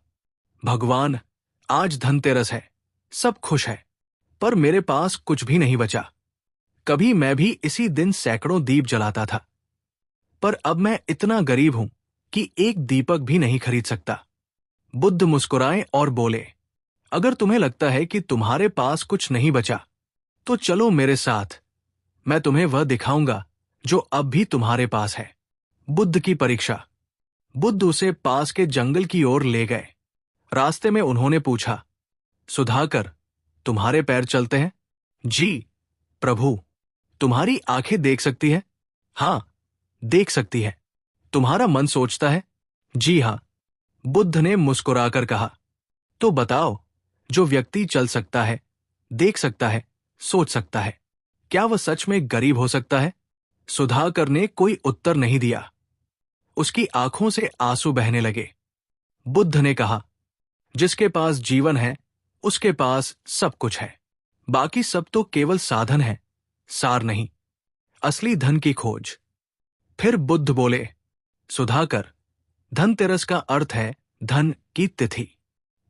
भगवान, आज धनतेरस है, सब खुश है, पर मेरे पास कुछ भी नहीं बचा। कभी मैं भी इसी दिन सैकड़ों दीप जलाता था, पर अब मैं इतना गरीब हूं कि एक दीपक भी नहीं खरीद सकता। बुद्ध मुस्कुराए और बोले, अगर तुम्हें लगता है कि तुम्हारे पास कुछ नहीं बचा, तो चलो मेरे साथ, मैं तुम्हें वह दिखाऊंगा जो अब भी तुम्हारे पास है। बुद्ध की परीक्षा। बुद्ध उसे पास के जंगल की ओर ले गए। रास्ते में उन्होंने पूछा, सुधाकर, तुम्हारे पैर चलते हैं? जी प्रभु। तुम्हारी आंखें देख सकती है? हाँ, देख सकती है। तुम्हारा मन सोचता है? जी हाँ। बुद्ध ने मुस्कुराकर कहा, तो बताओ, जो व्यक्ति चल सकता है, देख सकता है, सोच सकता है, क्या वह सच में गरीब हो सकता है? सुधाकर ने कोई उत्तर नहीं दिया। उसकी आंखों से आंसू बहने लगे। बुद्ध ने कहा, जिसके पास जीवन है, उसके पास सब कुछ है। बाकी सब तो केवल साधन है, सार नहीं। असली धन की खोज। फिर बुद्ध बोले, सुधाकर, धनतेरस का अर्थ है धन की तिथि,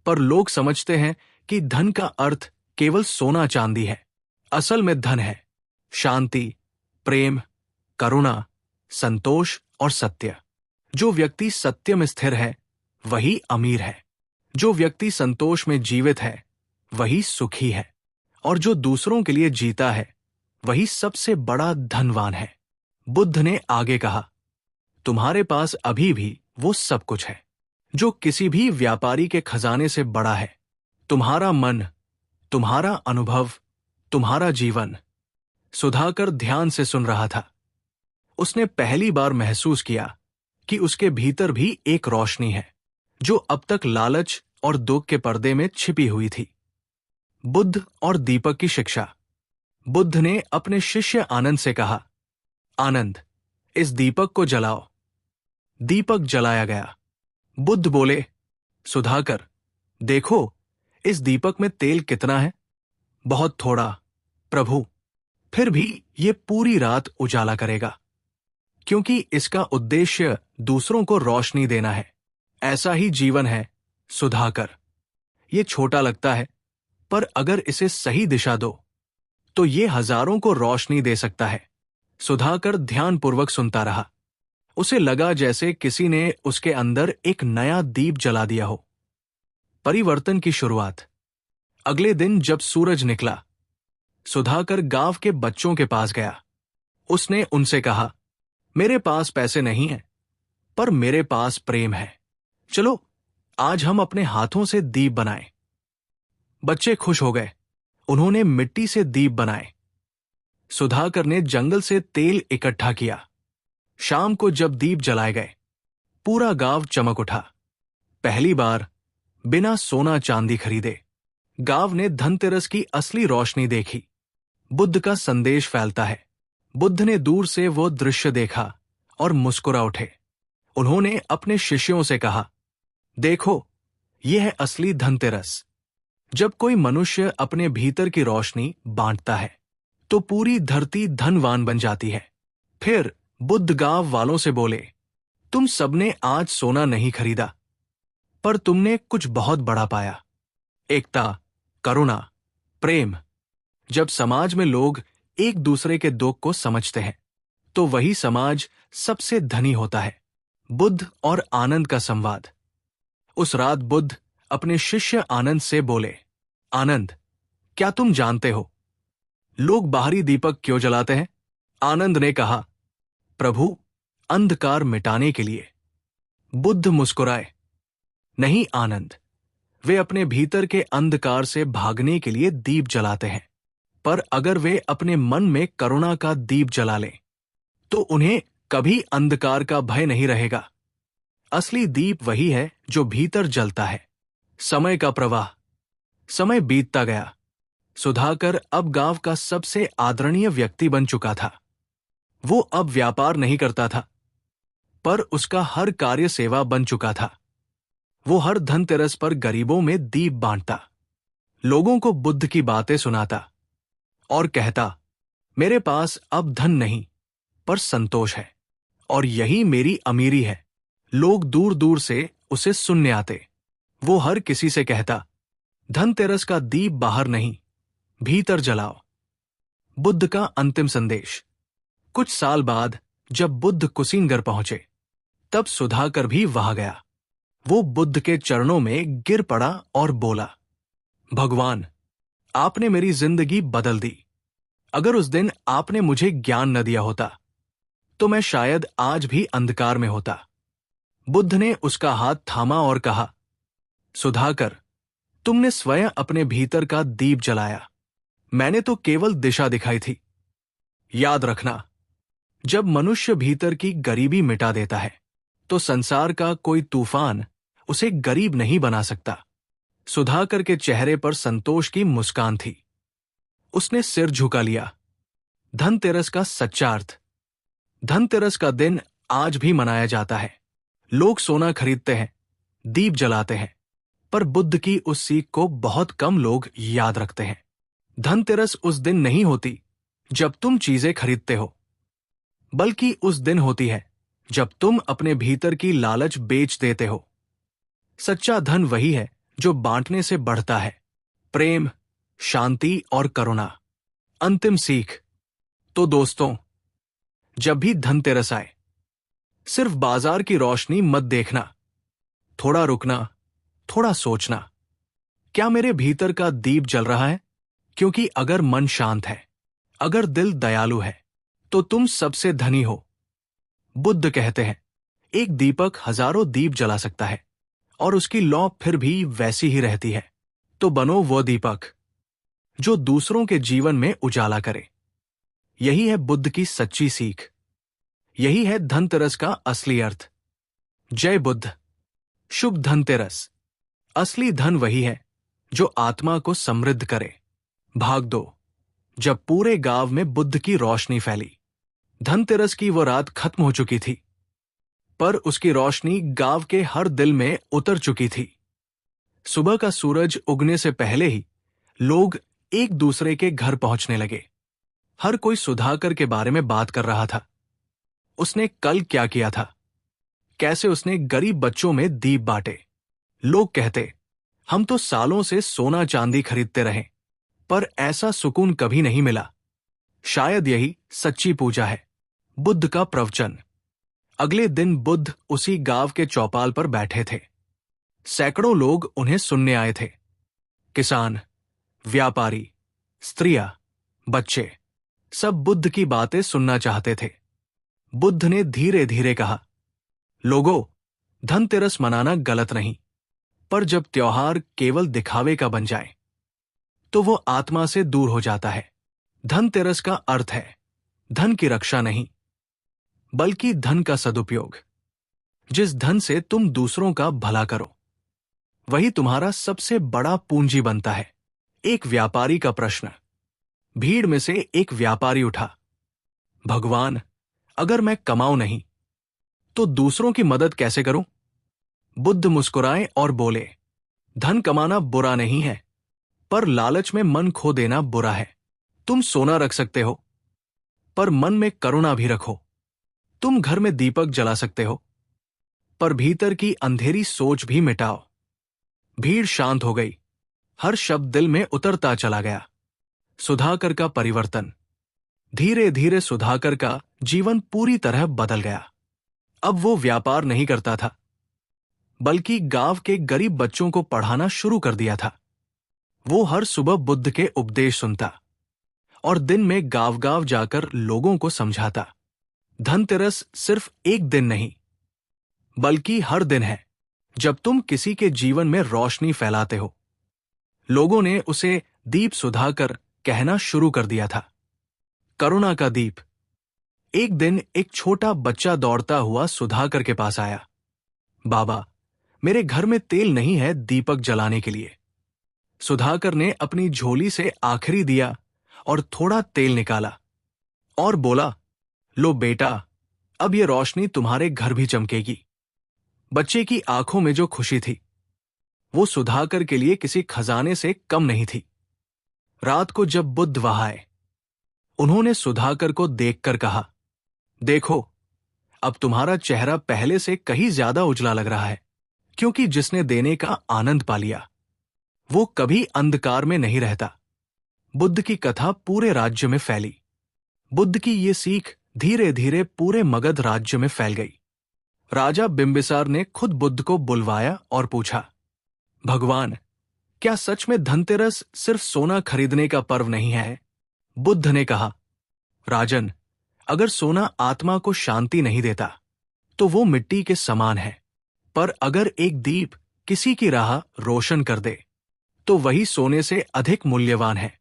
पर लोग समझते हैं कि धन का अर्थ केवल सोना चांदी है। असल में धन है शांति, प्रेम, करुणा, संतोष और सत्य। जो व्यक्ति सत्य में स्थिर है, वही अमीर है। जो व्यक्ति संतोष में जीवित है, वही सुखी है। और जो दूसरों के लिए जीता है, वही सबसे बड़ा धनवान है। बुद्ध ने आगे कहा, तुम्हारे पास अभी भी वो सब कुछ है जो किसी भी व्यापारी के खजाने से बड़ा है। तुम्हारा मन, तुम्हारा अनुभव, तुम्हारा जीवन। सुधाकर ध्यान से सुन रहा था। उसने पहली बार महसूस किया कि उसके भीतर भी एक रोशनी है जो अब तक लालच और दुख के पर्दे में छिपी हुई थी। बुद्ध और दीपक की शिक्षा। बुद्ध ने अपने शिष्य आनंद से कहा, आनंद, इस दीपक को जलाओ। दीपक जलाया गया। बुद्ध बोले, सुधाकर, देखो, इस दीपक में तेल कितना है? बहुत थोड़ा प्रभु, फिर भी ये पूरी रात उजाला करेगा, क्योंकि इसका उद्देश्य दूसरों को रोशनी देना है। ऐसा ही जीवन है सुधाकर। ये छोटा लगता है, पर अगर इसे सही दिशा दो तो ये हजारों को रोशनी दे सकता है। सुधाकर ध्यानपूर्वक सुनता रहा। उसे लगा जैसे किसी ने उसके अंदर एक नया दीप जला दिया हो। परिवर्तन की शुरुआत। अगले दिन जब सूरज निकला, सुधाकर गांव के बच्चों के पास गया। उसने उनसे कहा, मेरे पास पैसे नहीं हैं, पर मेरे पास प्रेम है। चलो, आज हम अपने हाथों से दीप बनाएं। बच्चे खुश हो गए। उन्होंने मिट्टी से दीप बनाए। सुधाकर ने जंगल से तेल इकट्ठा किया। शाम को जब दीप जलाए गए, पूरा गांव चमक उठा। पहली बार बिना सोना चांदी खरीदे गांव ने धनतेरस की असली रोशनी देखी। बुद्ध का संदेश फैलता है। बुद्ध ने दूर से वो दृश्य देखा और मुस्कुरा उठे। उन्होंने अपने शिष्यों से कहा, देखो, यह है असली धनतेरस। जब कोई मनुष्य अपने भीतर की रोशनी बांटता है, तो पूरी धरती धनवान बन जाती है। फिर बुद्ध गांव वालों से बोले, तुम सबने आज सोना नहीं खरीदा, पर तुमने कुछ बहुत बड़ा पाया। एकता, करुणा, प्रेम। जब समाज में लोग एक दूसरे के दुख को समझते हैं, तो वही समाज सबसे धनी होता है। बुद्ध और आनंद का संवाद। उस रात बुद्ध अपने शिष्य आनंद से बोले, आनंद, क्या तुम जानते हो लोग बाहरी दीपक क्यों जलाते हैं? आनंद ने कहा, प्रभु, अंधकार मिटाने के लिए। बुद्ध मुस्कुराए, नहीं आनंद, वे अपने भीतर के अंधकार से भागने के लिए दीप जलाते हैं। पर अगर वे अपने मन में करुणा का दीप जला लें, तो उन्हें कभी अंधकार का भय नहीं रहेगा। असली दीप वही है जो भीतर जलता है। समय का प्रवाह। समय बीतता गया। सुधाकर अब गांव का सबसे आदरणीय व्यक्ति बन चुका था। वो अब व्यापार नहीं करता था, पर उसका हर कार्य सेवा बन चुका था। वो हर धनतेरस पर गरीबों में दीप बांटता, लोगों को बुद्ध की बातें सुनाता और कहता, मेरे पास अब धन नहीं, पर संतोष है, और यही मेरी अमीरी है। लोग दूर दूर से उसे सुनने आते। वो हर किसी से कहता, धनतेरस का दीप बाहर नहीं, भीतर जलाओ। बुद्ध का अंतिम संदेश। कुछ साल बाद जब बुद्ध कुशीनगर पहुंचे, तब सुधाकर भी वहां गया। वो बुद्ध के चरणों में गिर पड़ा और बोला, भगवान, आपने मेरी जिंदगी बदल दी। अगर उस दिन आपने मुझे ज्ञान न दिया होता, तो मैं शायद आज भी अंधकार में होता। बुद्ध ने उसका हाथ थामा और कहा, सुधाकर, तुमने स्वयं अपने भीतर का दीप जलाया, मैंने तो केवल दिशा दिखाई थी। याद रखना, जब मनुष्य भीतर की गरीबी मिटा देता है, तो संसार का कोई तूफान उसे गरीब नहीं बना सकता। सुधाकर के चेहरे पर संतोष की मुस्कान थी। उसने सिर झुका लिया। धनतेरस का सच्चा अर्थ। धनतेरस का दिन आज भी मनाया जाता है। लोग सोना खरीदते हैं, दीप जलाते हैं, पर बुद्ध की उस सीख को बहुत कम लोग याद रखते हैं। धनतेरस उस दिन नहीं होती जब तुम चीजें खरीदते हो, बल्कि उस दिन होती है जब तुम अपने भीतर की लालच बेच देते हो। सच्चा धन वही है जो बांटने से बढ़ता है। प्रेम, शांति और करुणा। अंतिम सीख। तो दोस्तों, जब भी धनतेरस आए, सिर्फ बाजार की रोशनी मत देखना। थोड़ा रुकना, थोड़ा सोचना, क्या मेरे भीतर का दीप जल रहा है? क्योंकि अगर मन शांत है, अगर दिल दयालु है, तो तुम सबसे धनी हो। बुद्ध कहते हैं, एक दीपक हजारों दीप जला सकता है और उसकी लौ फिर भी वैसी ही रहती है। तो बनो वो दीपक जो दूसरों के जीवन में उजाला करे। यही है बुद्ध की सच्ची सीख। यही है धनतेरस का असली अर्थ। जय बुद्ध। शुभ धनतेरस। असली धन वही है जो आत्मा को समृद्ध करे। भाग 2। जब पूरे गांव में बुद्ध की रोशनी फैली। धनतेरस की वो रात खत्म हो चुकी थी, पर उसकी रोशनी गांव के हर दिल में उतर चुकी थी। सुबह का सूरज उगने से पहले ही लोग एक दूसरे के घर पहुंचने लगे। हर कोई सुधाकर के बारे में बात कर रहा था। उसने कल क्या किया था, कैसे उसने गरीब बच्चों में दीप बांटे। लोग कहते, हम तो सालों से सोना चांदी खरीदते रहे, पर ऐसा सुकून कभी नहीं मिला। शायद यही सच्ची पूजा है। बुद्ध का प्रवचन। अगले दिन बुद्ध उसी गांव के चौपाल पर बैठे थे। सैकड़ों लोग उन्हें सुनने आए थे। किसान, व्यापारी, स्त्रियां, बच्चे, सब बुद्ध की बातें सुनना चाहते थे। बुद्ध ने धीरे धीरे कहा, लोगों, धनतेरस मनाना गलत नहीं, पर जब त्योहार केवल दिखावे का बन जाए, तो वो आत्मा से दूर हो जाता है। धनतेरस का अर्थ है धन की रक्षा नहीं, बल्कि धन का सदुपयोग। जिस धन से तुम दूसरों का भला करो, वही तुम्हारा सबसे बड़ा पूंजी बनता है। एक व्यापारी का प्रश्न। भीड़ में से एक व्यापारी उठा, भगवान, अगर मैं कमाऊं नहीं, तो दूसरों की मदद कैसे करूं? बुद्ध मुस्कुराए और बोले, धन कमाना बुरा नहीं है, पर लालच में मन खो देना बुरा है। तुम सोना रख सकते हो, पर मन में करुणा भी रखो। तुम घर में दीपक जला सकते हो, पर भीतर की अंधेरी सोच भी मिटाओ। भीड़ शांत हो गई। हर शब्द दिल में उतरता चला गया। सुधाकर का परिवर्तन। धीरे धीरे सुधाकर का जीवन पूरी तरह बदल गया। अब वो व्यापार नहीं करता था, बल्कि गांव के गरीब बच्चों को पढ़ाना शुरू कर दिया था। वो हर सुबह बुद्ध के उपदेश सुनता और दिन में गांव गांव जाकर लोगों को समझाता। धनतेरस सिर्फ एक दिन नहीं, बल्कि हर दिन है जब तुम किसी के जीवन में रोशनी फैलाते हो। लोगों ने उसे दीप सुधाकर कहना शुरू कर दिया था। करुणा का दीप। एक दिन एक छोटा बच्चा दौड़ता हुआ सुधाकर के पास आया। बाबा, मेरे घर में तेल नहीं है दीपक जलाने के लिए। सुधाकर ने अपनी झोली से आखिरी दिया और थोड़ा तेल निकाला और बोला, लो बेटा, अब ये रोशनी तुम्हारे घर भी चमकेगी। बच्चे की आंखों में जो खुशी थी, वो सुधाकर के लिए किसी खजाने से कम नहीं थी। रात को जब बुद्ध वहां आए, उन्होंने सुधाकर को देखकर कहा, देखो, अब तुम्हारा चेहरा पहले से कहीं ज्यादा उजला लग रहा है, क्योंकि जिसने देने का आनंद पा लिया वो कभी अंधकार में नहीं रहता। बुद्ध की कथा पूरे राज्य में फैली। बुद्ध की ये सीख धीरे धीरे पूरे मगध राज्य में फैल गई। राजा बिंबिसार ने खुद बुद्ध को बुलवाया और पूछा, भगवान, क्या सच में धनतेरस सिर्फ सोना खरीदने का पर्व नहीं है? बुद्ध ने कहा, राजन, अगर सोना आत्मा को शांति नहीं देता तो वो मिट्टी के समान है, पर अगर एक दीप किसी की राह रोशन कर दे तो वही सोने से अधिक मूल्यवान है।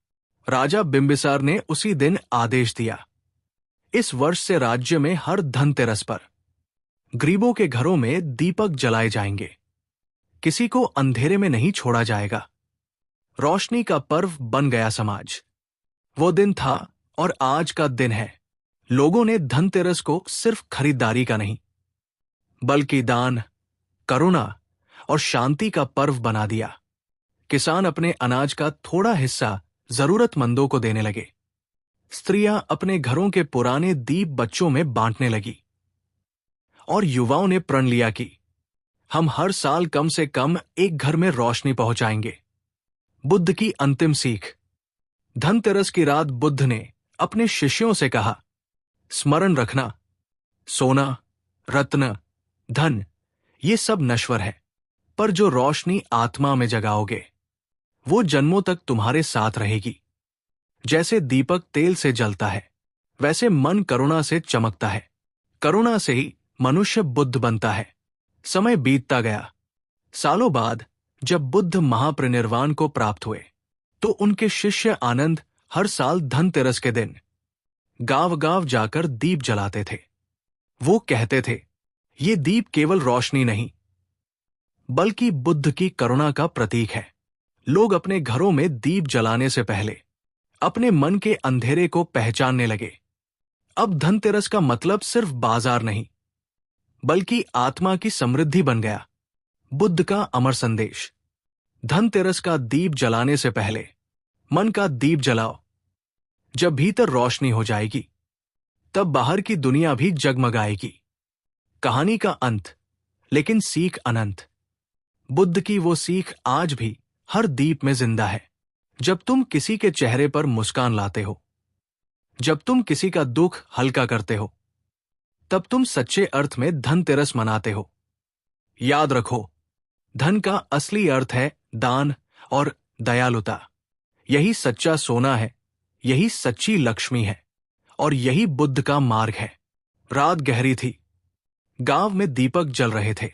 राजा बिंबिसार ने उसी दिन आदेश दिया, इस वर्ष से राज्य में हर धनतेरस पर गरीबों के घरों में दीपक जलाए जाएंगे। किसी को अंधेरे में नहीं छोड़ा जाएगा। रोशनी का पर्व बन गया समाज। वो दिन था और आज का दिन है। लोगों ने धनतेरस को सिर्फ खरीदारी का नहीं, बल्कि दान, करुणा और शांति का पर्व बना दिया। किसान अपने अनाज का थोड़ा हिस्सा जरूरतमंदों को देने लगे। स्त्रियां अपने घरों के पुराने दीप बच्चों में बांटने लगी और युवाओं ने प्रण लिया कि हम हर साल कम से कम एक घर में रोशनी पहुंचाएंगे। बुद्ध की अंतिम सीख। धनतेरस की रात बुद्ध ने अपने शिष्यों से कहा, स्मरण रखना, सोना, रत्न, धन ये सब नश्वर है, पर जो रोशनी आत्मा में जगाओगे वो जन्मों तक तुम्हारे साथ रहेगी। जैसे दीपक तेल से जलता है, वैसे मन करुणा से चमकता है। करुणा से ही मनुष्य बुद्ध बनता है। समय बीतता गया। सालों बाद जब बुद्ध महापरिनिर्वाण को प्राप्त हुए तो उनके शिष्य आनंद हर साल धनतेरस के दिन गांव-गांव जाकर दीप जलाते थे। वो कहते थे, ये दीप केवल रोशनी नहीं, बल्कि बुद्ध की करुणा का प्रतीक है। लोग अपने घरों में दीप जलाने से पहले अपने मन के अंधेरे को पहचानने लगे। अब धनतेरस का मतलब सिर्फ बाजार नहीं, बल्कि आत्मा की समृद्धि बन गया। बुद्ध का अमर संदेश। धनतेरस का दीप जलाने से पहले मन का दीप जलाओ। जब भीतर रोशनी हो जाएगी, तब बाहर की दुनिया भी जगमगाएगी। कहानी का अंत, लेकिन सीख अनंत। बुद्ध की वो सीख आज भी हर दीप में जिंदा है। जब तुम किसी के चेहरे पर मुस्कान लाते हो, जब तुम किसी का दुख हल्का करते हो, तब तुम सच्चे अर्थ में धनतेरस मनाते हो। याद रखो, धन का असली अर्थ है दान और दयालुता। यही सच्चा सोना है, यही सच्ची लक्ष्मी है, और यही बुद्ध का मार्ग है। रात गहरी थी। गांव में दीपक जल रहे थे,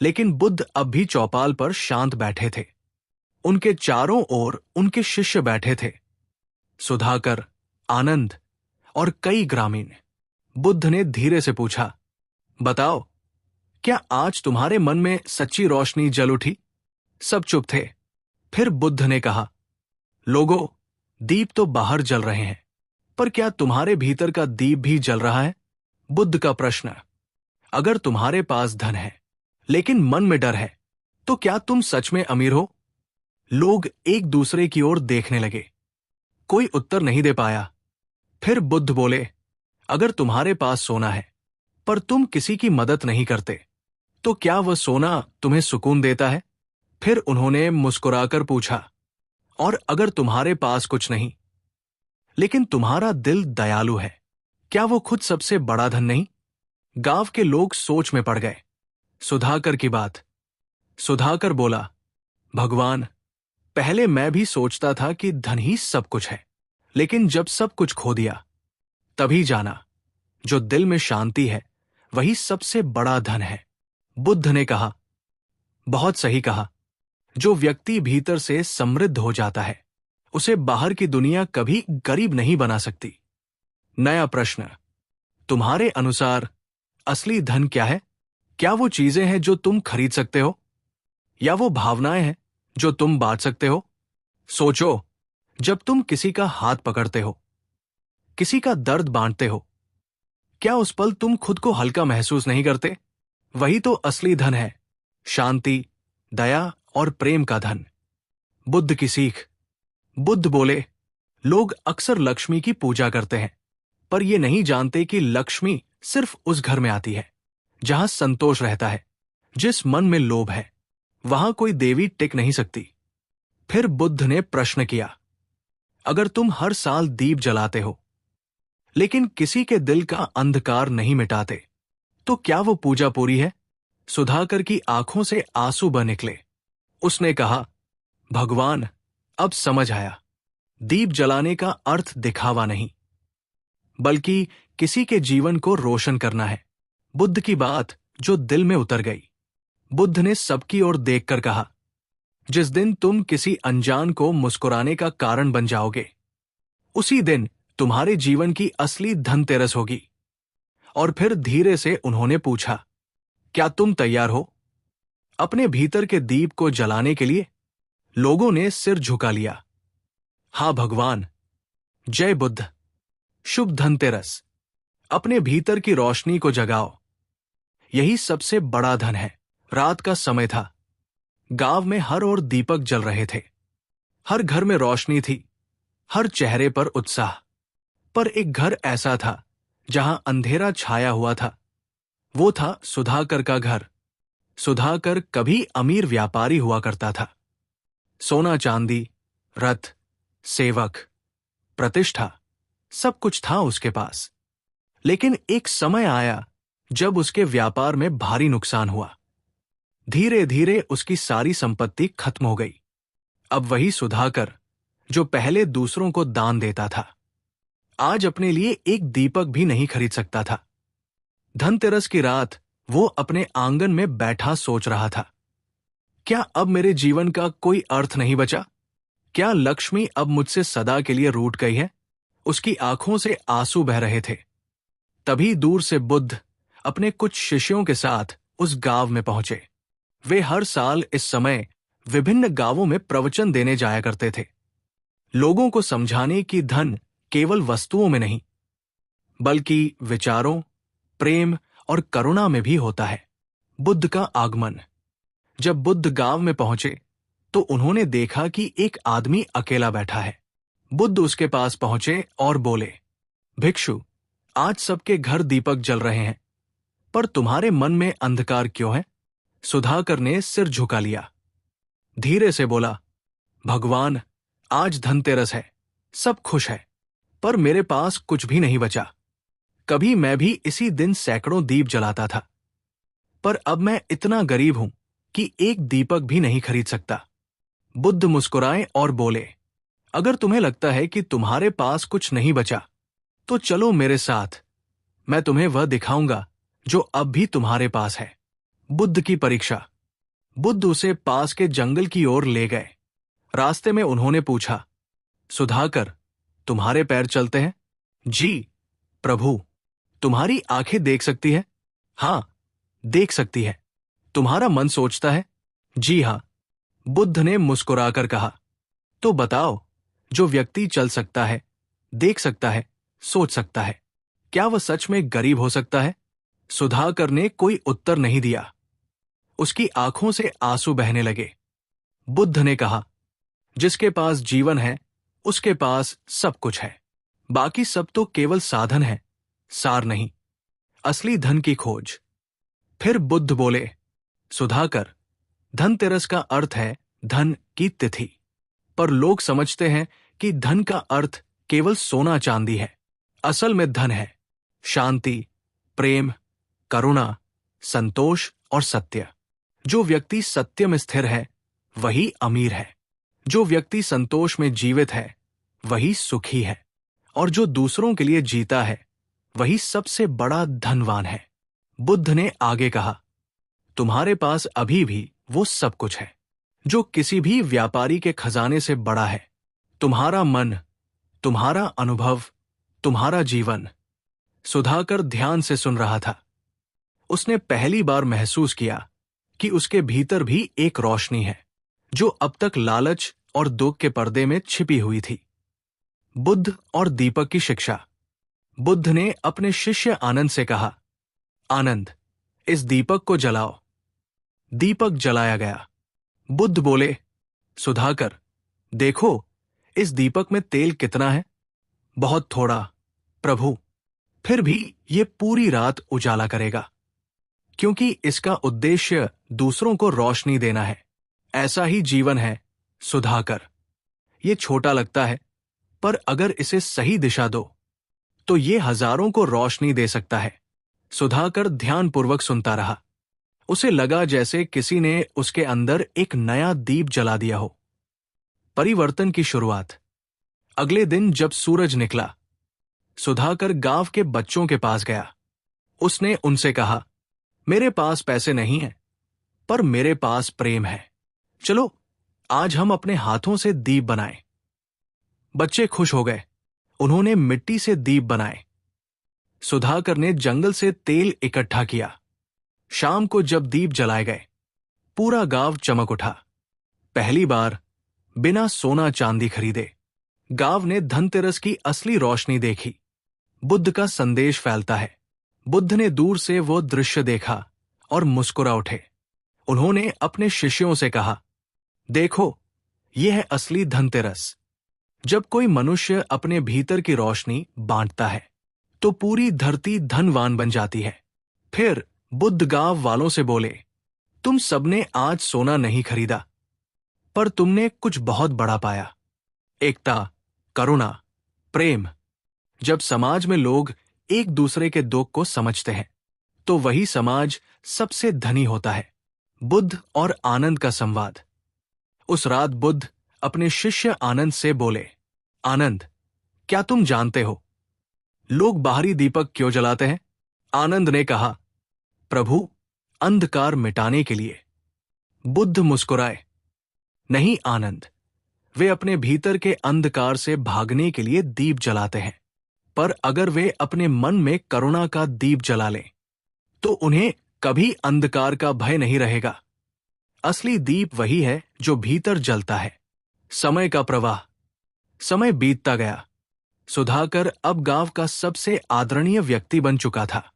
लेकिन बुद्ध अब भी चौपाल पर शांत बैठे थे। उनके चारों ओर उनके शिष्य बैठे थे, सुधाकर, आनंद और कई ग्रामीण। बुद्ध ने धीरे से पूछा, बताओ, क्या आज तुम्हारे मन में सच्ची रोशनी जल उठी? सब चुप थे। फिर बुद्ध ने कहा, लोगों, दीप तो बाहर जल रहे हैं, पर क्या तुम्हारे भीतर का दीप भी जल रहा है? बुद्ध का प्रश्न। अगर तुम्हारे पास धन है, लेकिन मन में डर है, तो क्या तुम सच में अमीर हो? लोग एक दूसरे की ओर देखने लगे। कोई उत्तर नहीं दे पाया। फिर बुद्ध बोले, अगर तुम्हारे पास सोना है, पर तुम किसी की मदद नहीं करते, तो क्या वह सोना तुम्हें सुकून देता है? फिर उन्होंने मुस्कुराकर पूछा, और अगर तुम्हारे पास कुछ नहीं, लेकिन तुम्हारा दिल दयालु है, क्या वो खुद सबसे बड़ा धन नहीं? गांव के लोग सोच में पड़ गए। सुधाकर की बात। सुधाकर बोला, भगवान, पहले मैं भी सोचता था कि धन ही सब कुछ है, लेकिन जब सब कुछ खो दिया, तभी जाना, जो दिल में शांति है वही सबसे बड़ा धन है। बुद्ध ने कहा, बहुत सही कहा। जो व्यक्ति भीतर से समृद्ध हो जाता है, उसे बाहर की दुनिया कभी गरीब नहीं बना सकती। नया प्रश्न, तुम्हारे अनुसार असली धन क्या है? क्या वो चीजें हैं जो तुम खरीद सकते हो, या वो भावनाएं हैं जो तुम बांट सकते हो? सोचो, जब तुम किसी का हाथ पकड़ते हो, किसी का दर्द बांटते हो, क्या उस पल तुम खुद को हल्का महसूस नहीं करते? वही तो असली धन है, शांति, दया और प्रेम का धन। बुद्ध की सीख। बुद्ध बोले, लोग अक्सर लक्ष्मी की पूजा करते हैं, पर ये नहीं जानते कि लक्ष्मी सिर्फ उस घर में आती है जहां संतोष रहता है। जिस मन में लोभ है, वहां कोई देवी टिक नहीं सकती। फिर बुद्ध ने प्रश्न किया, अगर तुम हर साल दीप जलाते हो, लेकिन किसी के दिल का अंधकार नहीं मिटाते, तो क्या वो पूजा पूरी है? सुधाकर की आंखों से आंसू बह निकले। उसने कहा, भगवान, अब समझ आया। दीप जलाने का अर्थ दिखावा नहीं, बल्कि किसी के जीवन को रोशन करना है। बुद्ध की बात जो दिल में उतर गई। बुद्ध ने सबकी ओर देखकर कहा, जिस दिन तुम किसी अनजान को मुस्कुराने का कारण बन जाओगे, उसी दिन तुम्हारे जीवन की असली धनतेरस होगी। और फिर धीरे से उन्होंने पूछा, क्या तुम तैयार हो अपने भीतर के दीप को जलाने के लिए? लोगों ने सिर झुका लिया। हाँ भगवान, जय बुद्ध। शुभ धनतेरस। अपने भीतर की रोशनी को जगाओ, यही सबसे बड़ा धन है। रात का समय था। गांव में हर ओर दीपक जल रहे थे। हर घर में रोशनी थी, हर चेहरे पर उत्साह। पर एक घर ऐसा था जहां अंधेरा छाया हुआ था। वो था सुधाकर का घर। सुधाकर कभी अमीर व्यापारी हुआ करता था। सोना चांदी, रथ, सेवक, प्रतिष्ठा, सब कुछ था उसके पास। लेकिन एक समय आया जब उसके व्यापार में भारी नुकसान हुआ। धीरे धीरे उसकी सारी संपत्ति खत्म हो गई। अब वही सुधाकर, जो पहले दूसरों को दान देता था, आज अपने लिए एक दीपक भी नहीं खरीद सकता था। धनतेरस की रात वो अपने आंगन में बैठा सोच रहा था, क्या अब मेरे जीवन का कोई अर्थ नहीं बचा? क्या लक्ष्मी अब मुझसे सदा के लिए रूठ गई है? उसकी आंखों से आंसू बह रहे थे। तभी दूर से बुद्ध अपने कुछ शिष्यों के साथ उस गांव में पहुंचे। वे हर साल इस समय विभिन्न गांवों में प्रवचन देने जाया करते थे, लोगों को समझाने कि धन केवल वस्तुओं में नहीं, बल्कि विचारों, प्रेम और करुणा में भी होता है। बुद्ध का आगमन। जब बुद्ध गांव में पहुंचे तो उन्होंने देखा कि एक आदमी अकेला बैठा है। बुद्ध उसके पास पहुंचे और बोले, भिक्षु, आज सबके घर दीपक जल रहे हैं, पर तुम्हारे मन में अंधकार क्यों है? सुधाकर ने सिर झुका लिया। धीरे से बोला, भगवान, आज धनतेरस है, सब खुश है, पर मेरे पास कुछ भी नहीं बचा। कभी मैं भी इसी दिन सैकड़ों दीप जलाता था, पर अब मैं इतना गरीब हूं कि एक दीपक भी नहीं खरीद सकता। बुद्ध मुस्कुराए और बोले, अगर तुम्हें लगता है कि तुम्हारे पास कुछ नहीं बचा, तो चलो मेरे साथ, मैं तुम्हें वह दिखाऊंगा जो अब भी तुम्हारे पास है। बुद्ध की परीक्षा। बुद्ध उसे पास के जंगल की ओर ले गए। रास्ते में उन्होंने पूछा, सुधाकर, तुम्हारे पैर चलते हैं? जी प्रभु। तुम्हारी आंखें देख सकती है? हां, देख सकती है। तुम्हारा मन सोचता है? जी हां। बुद्ध ने मुस्कुराकर कहा, तो बताओ, जो व्यक्ति चल सकता है, देख सकता है, सोच सकता है, क्या वह सच में गरीब हो सकता है? सुधाकर ने कोई उत्तर नहीं दिया। उसकी आंखों से आंसू बहने लगे। बुद्ध ने कहा, जिसके पास जीवन है, उसके पास सब कुछ है। बाकी सब तो केवल साधन है, सार नहीं। असली धन की खोज। फिर बुद्ध बोले, सुधाकर, धनतेरस का अर्थ है धन की तिथि, पर लोग समझते हैं कि धन का अर्थ केवल सोना चांदी है। असल में धन है शांति, प्रेम, करुणा, संतोष और सत्य। जो व्यक्ति सत्य में स्थिर है, वही अमीर है। जो व्यक्ति संतोष में जीवित है, वही सुखी है। और जो दूसरों के लिए जीता है, वही सबसे बड़ा धनवान है। बुद्ध ने आगे कहा, तुम्हारे पास अभी भी वो सब कुछ है जो किसी भी व्यापारी के खजाने से बड़ा है। तुम्हारा मन, तुम्हारा अनुभव, तुम्हारा जीवन। सुधाकर ध्यान से सुन रहा था। उसने पहली बार महसूस किया कि उसके भीतर भी एक रोशनी है जो अब तक लालच और दुख के पर्दे में छिपी हुई थी। बुद्ध और दीपक की शिक्षा। बुद्ध ने अपने शिष्य आनंद से कहा, आनंद, इस दीपक को जलाओ। दीपक जलाया गया। बुद्ध बोले, सुधाकर, देखो, इस दीपक में तेल कितना है? बहुत थोड़ा, प्रभु। फिर भी ये पूरी रात उजाला करेगा, क्योंकि इसका उद्देश्य दूसरों को रोशनी देना है। ऐसा ही जीवन है, सुधाकर। ये छोटा लगता है, पर अगर इसे सही दिशा दो तो ये हजारों को रोशनी दे सकता है। सुधाकर ध्यानपूर्वक सुनता रहा। उसे लगा जैसे किसी ने उसके अंदर एक नया दीप जला दिया हो। परिवर्तन की शुरुआत। अगले दिन जब सूरज निकला, सुधाकर गांव के बच्चों के पास गया। उसने उनसे कहा, मेरे पास पैसे नहीं हैं, पर मेरे पास प्रेम है। चलो आज हम अपने हाथों से दीप बनाएं। बच्चे खुश हो गए। उन्होंने मिट्टी से दीप बनाए। सुधाकर ने जंगल से तेल इकट्ठा किया। शाम को जब दीप जलाए गए, पूरा गांव चमक उठा। पहली बार बिना सोना चांदी खरीदे गांव ने धनतेरस की असली रोशनी देखी। बुद्ध का संदेश फैलता है। बुद्ध ने दूर से वो दृश्य देखा और मुस्कुरा उठे। उन्होंने अपने शिष्यों से कहा, देखो, यह है असली धनतेरस। जब कोई मनुष्य अपने भीतर की रोशनी बांटता है तो पूरी धरती धनवान बन जाती है। फिर बुद्ध गांव वालों से बोले, तुम सबने आज सोना नहीं खरीदा, पर तुमने कुछ बहुत बड़ा पाया। एकता, करुणा, प्रेम। जब समाज में लोग एक दूसरे के दुख को समझते हैं तो वही समाज सबसे धनी होता है। बुद्ध और आनंद का संवाद। उस रात बुद्ध अपने शिष्य आनंद से बोले, आनंद, क्या तुम जानते हो लोग बाहरी दीपक क्यों जलाते हैं? आनंद ने कहा, प्रभु, अंधकार मिटाने के लिए। बुद्ध मुस्कुराए, नहीं आनंद, वे अपने भीतर के अंधकार से भागने के लिए दीप जलाते हैं। पर अगर वे अपने मन में करुणा का दीप जला लें तो उन्हें कभी अंधकार का भय नहीं रहेगा। असली दीप वही है जो भीतर जलता है। समय का प्रवाह। समय बीतता गया। सुधाकर अब गांव का सबसे आदरणीय व्यक्ति बन चुका था।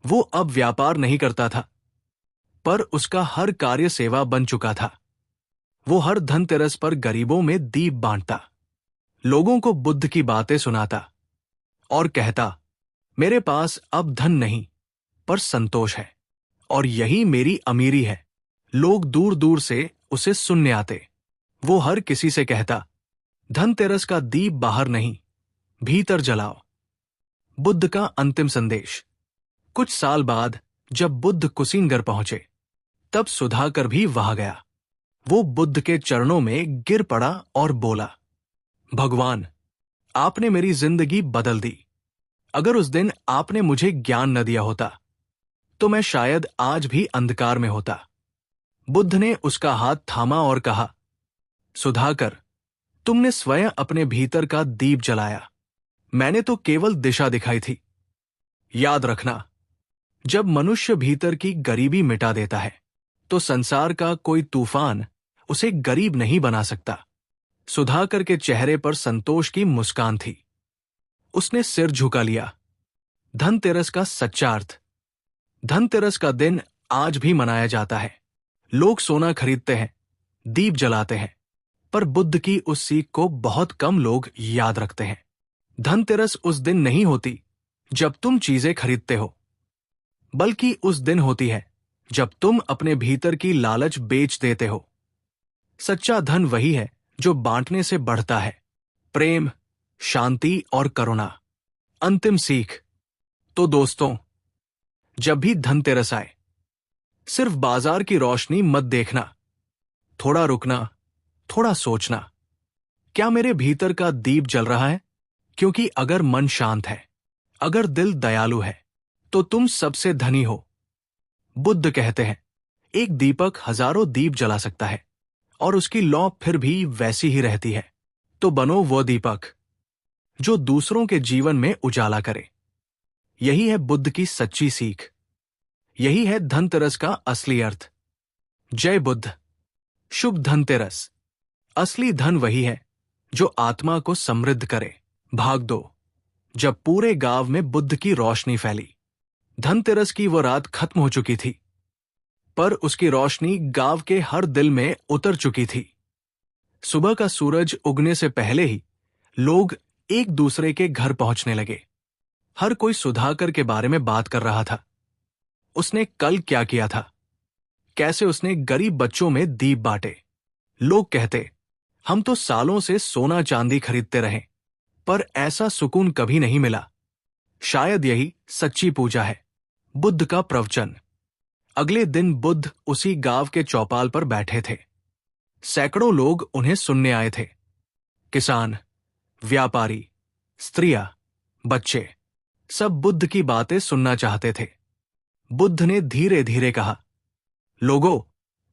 वो अब व्यापार नहीं करता था, पर उसका हर कार्य सेवा बन चुका था। वो हर धनतेरस पर गरीबों में दीप बांटता, लोगों को बुद्ध की बातें सुनाता और कहता, मेरे पास अब धन नहीं, पर संतोष है, और यही मेरी अमीरी है। लोग दूर दूर से उसे सुनने आते। वो हर किसी से कहता, धनतेरस का दीप बाहर नहीं, भीतर जलाओ। बुद्ध का अंतिम संदेश। कुछ साल बाद जब बुद्ध कुशीनगर पहुंचे, तब सुधाकर भी वहां गया। वो बुद्ध के चरणों में गिर पड़ा और बोला, भगवान, आपने मेरी जिंदगी बदल दी। अगर उस दिन आपने मुझे ज्ञान न दिया होता तो मैं शायद आज भी अंधकार में होता। बुद्ध ने उसका हाथ थामा और कहा, सुधाकर, तुमने स्वयं अपने भीतर का दीप जलाया। मैंने तो केवल दिशा दिखाई थी। याद रखना, जब मनुष्य भीतर की गरीबी मिटा देता है तो संसार का कोई तूफान उसे गरीब नहीं बना सकता। सुधाकर के चेहरे पर संतोष की मुस्कान थी। उसने सिर झुका लिया। धनतेरस का सच्चा अर्थ। धनतेरस का दिन आज भी मनाया जाता है। लोग सोना खरीदते हैं, दीप जलाते हैं, पर बुद्ध की उस सीख को बहुत कम लोग याद रखते हैं। धनतेरस उस दिन नहीं होती जब तुम चीजें खरीदते हो, बल्कि उस दिन होती है जब तुम अपने भीतर की लालच बेच देते हो। सच्चा धन वही है जो बांटने से बढ़ता है। प्रेम, शांति और करुणा। अंतिम सीख। तो दोस्तों, जब भी धनतेरस आए, सिर्फ बाजार की रोशनी मत देखना। थोड़ा रुकना, थोड़ा सोचना, क्या मेरे भीतर का दीप जल रहा है? क्योंकि अगर मन शांत है, अगर दिल दयालु है, तो तुम सबसे धनी हो। बुद्ध कहते हैं, एक दीपक हजारों दीप जला सकता है और उसकी लौ फिर भी वैसी ही रहती है। तो बनो वो दीपक जो दूसरों के जीवन में उजाला करे। यही है बुद्ध की सच्ची सीख। यही है धनतेरस का असली अर्थ। जय बुद्ध। शुभ धनतेरस। असली धन वही है जो आत्मा को समृद्ध करे। भाग 2। जब पूरे गांव में बुद्ध की रोशनी फैली। धनतेरस की वो रात खत्म हो चुकी थी, पर उसकी रोशनी गांव के हर दिल में उतर चुकी थी। सुबह का सूरज उगने से पहले ही लोग एक दूसरे के घर पहुंचने लगे। हर कोई सुधाकर के बारे में बात कर रहा था। उसने कल क्या किया था, कैसे उसने गरीब बच्चों में दीप बांटे। लोग कहते, हम तो सालों से सोना चांदी खरीदते रहे, पर ऐसा सुकून कभी नहीं मिला। शायद यही सच्ची पूजा है। बुद्ध का प्रवचन। अगले दिन बुद्ध उसी गांव के चौपाल पर बैठे थे। सैकड़ों लोग उन्हें सुनने आए थे। किसान, व्यापारी, स्त्रियां, बच्चे, सब बुद्ध की बातें सुनना चाहते थे। बुद्ध ने धीरे धीरे कहा, लोगों,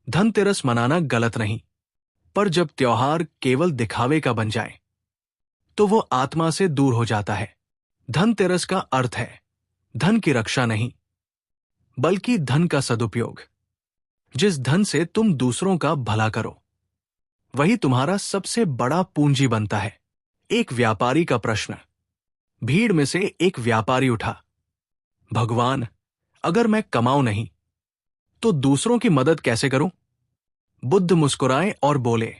धनतेरस मनाना गलत नहीं, पर जब त्योहार केवल दिखावे का बन जाए तो वो आत्मा से दूर हो जाता है। धनतेरस का अर्थ है धन की रक्षा नहीं, बल्कि धन का सदुपयोग। जिस धन से तुम दूसरों का भला करो, वही तुम्हारा सबसे बड़ा पूंजी बनता है। एक व्यापारी का प्रश्न। भीड़ में से एक व्यापारी उठा, भगवान, अगर मैं कमाऊं नहीं तो दूसरों की मदद कैसे करूं? बुद्ध मुस्कुराए और बोले,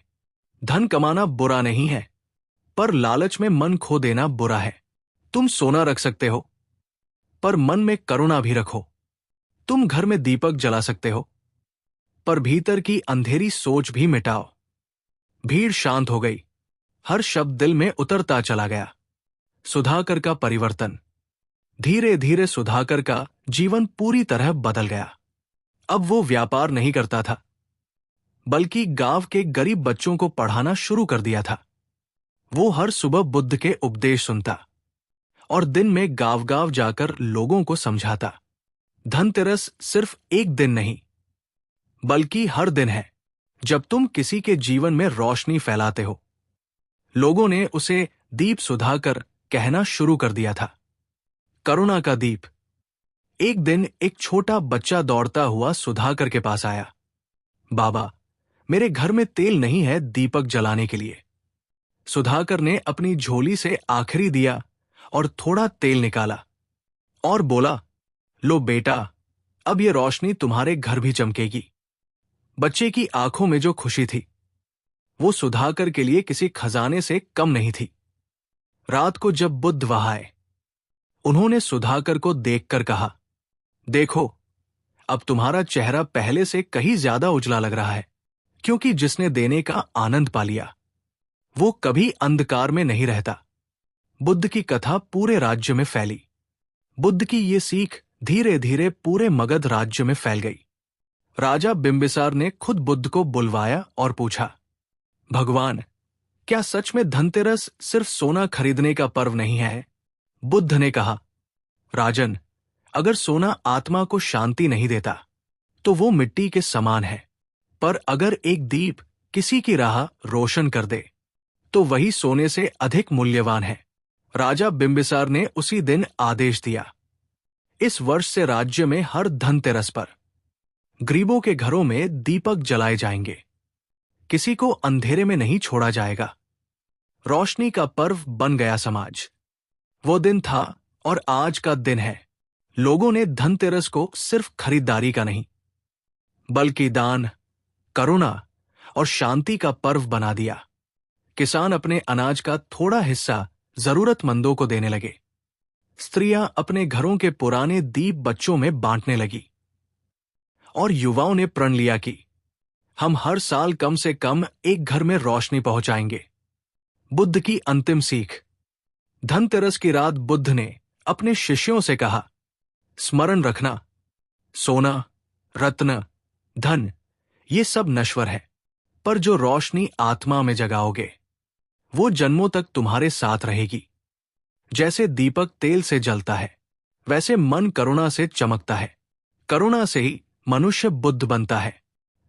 धन कमाना बुरा नहीं है, पर लालच में मन खो देना बुरा है। तुम सोना रख सकते हो, पर मन में करुणा भी रखो। तुम घर में दीपक जला सकते हो, पर भीतर की अंधेरी सोच भी मिटाओ। भीड़ शांत हो गई। हर शब्द दिल में उतरता चला गया। सुधाकर का परिवर्तन। धीरे धीरे सुधाकर का जीवन पूरी तरह बदल गया। अब वो व्यापार नहीं करता था, बल्कि गांव के गरीब बच्चों को पढ़ाना शुरू कर दिया था। वो हर सुबह बुद्ध के उपदेश सुनता और दिन में गांव गांव जाकर लोगों को समझाता। धनतेरस सिर्फ एक दिन नहीं, बल्कि हर दिन है जब तुम किसी के जीवन में रोशनी फैलाते हो। लोगों ने उसे दीप सुधाकर कहना शुरू कर दिया था। करुणा का दीप। एक दिन एक छोटा बच्चा दौड़ता हुआ सुधाकर के पास आया। बाबा, मेरे घर में तेल नहीं है दीपक जलाने के लिए। सुधाकर ने अपनी झोली से आखिरी दिया और थोड़ा तेल निकाला और बोला, लो बेटा, अब ये रोशनी तुम्हारे घर भी चमकेगी। बच्चे की आंखों में जो खुशी थी, वो सुधाकर के लिए किसी खजाने से कम नहीं थी। रात को जब बुद्ध वहां आए, उन्होंने सुधाकर को देखकर कहा, देखो, अब तुम्हारा चेहरा पहले से कहीं ज्यादा उजला लग रहा है, क्योंकि जिसने देने का आनंद पा लिया, वो कभी अंधकार में नहीं रहता। बुद्ध की कथा पूरे राज्य में फैली। बुद्ध की ये सीख धीरे धीरे पूरे मगध राज्य में फैल गई। राजा बिंबिसार ने खुद बुद्ध को बुलवाया और पूछा, भगवान, क्या सच में धनतेरस सिर्फ सोना खरीदने का पर्व नहीं है? बुद्ध ने कहा, राजन, अगर सोना आत्मा को शांति नहीं देता तो वो मिट्टी के समान है, पर अगर एक दीप किसी की राह रोशन कर दे तो वही सोने से अधिक मूल्यवान है। राजा बिंबिसार ने उसी दिन आदेश दिया, इस वर्ष से राज्य में हर धनतेरस पर गरीबों के घरों में दीपक जलाए जाएंगे। किसी को अंधेरे में नहीं छोड़ा जाएगा। रोशनी का पर्व बन गया समाज। वो दिन था और आज का दिन है। लोगों ने धनतेरस को सिर्फ खरीदारी का नहीं, बल्कि दान, करुणा और शांति का पर्व बना दिया। किसान अपने अनाज का थोड़ा हिस्सा जरूरतमंदों को देने लगे। स्त्रियां अपने घरों के पुराने दीप बच्चों में बांटने लगी और युवाओं ने प्रण लिया कि हम हर साल कम से कम एक घर में रोशनी पहुंचाएंगे। बुद्ध की अंतिम सीख। धनतेरस की रात बुद्ध ने अपने शिष्यों से कहा, स्मरण रखना, सोना, रत्न, धन, ये सब नश्वर है, पर जो रोशनी आत्मा में जगाओगे वो जन्मों तक तुम्हारे साथ रहेगी। जैसे दीपक तेल से जलता है, वैसे मन करुणा से चमकता है। करुणा से ही मनुष्य बुद्ध बनता है।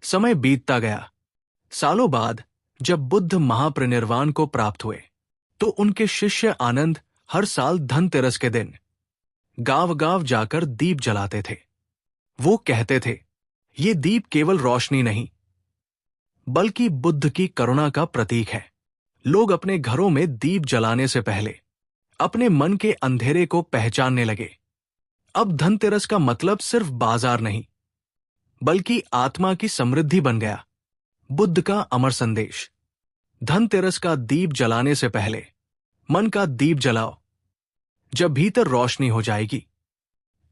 समय बीतता गया। सालों बाद जब बुद्ध महापरिनिर्वाण को प्राप्त हुए, तो उनके शिष्य आनंद हर साल धनतेरस के दिन गांव गांव जाकर दीप जलाते थे। वो कहते थे, ये दीप केवल रोशनी नहीं, बल्कि बुद्ध की करुणा का प्रतीक है। लोग अपने घरों में दीप जलाने से पहले अपने मन के अंधेरे को पहचानने लगे। अब धनतेरस का मतलब सिर्फ बाजार नहीं, बल्कि आत्मा की समृद्धि बन गया। बुद्ध का अमर संदेश। धनतेरस का दीप जलाने से पहले मन का दीप जलाओ। जब भीतर रोशनी हो जाएगी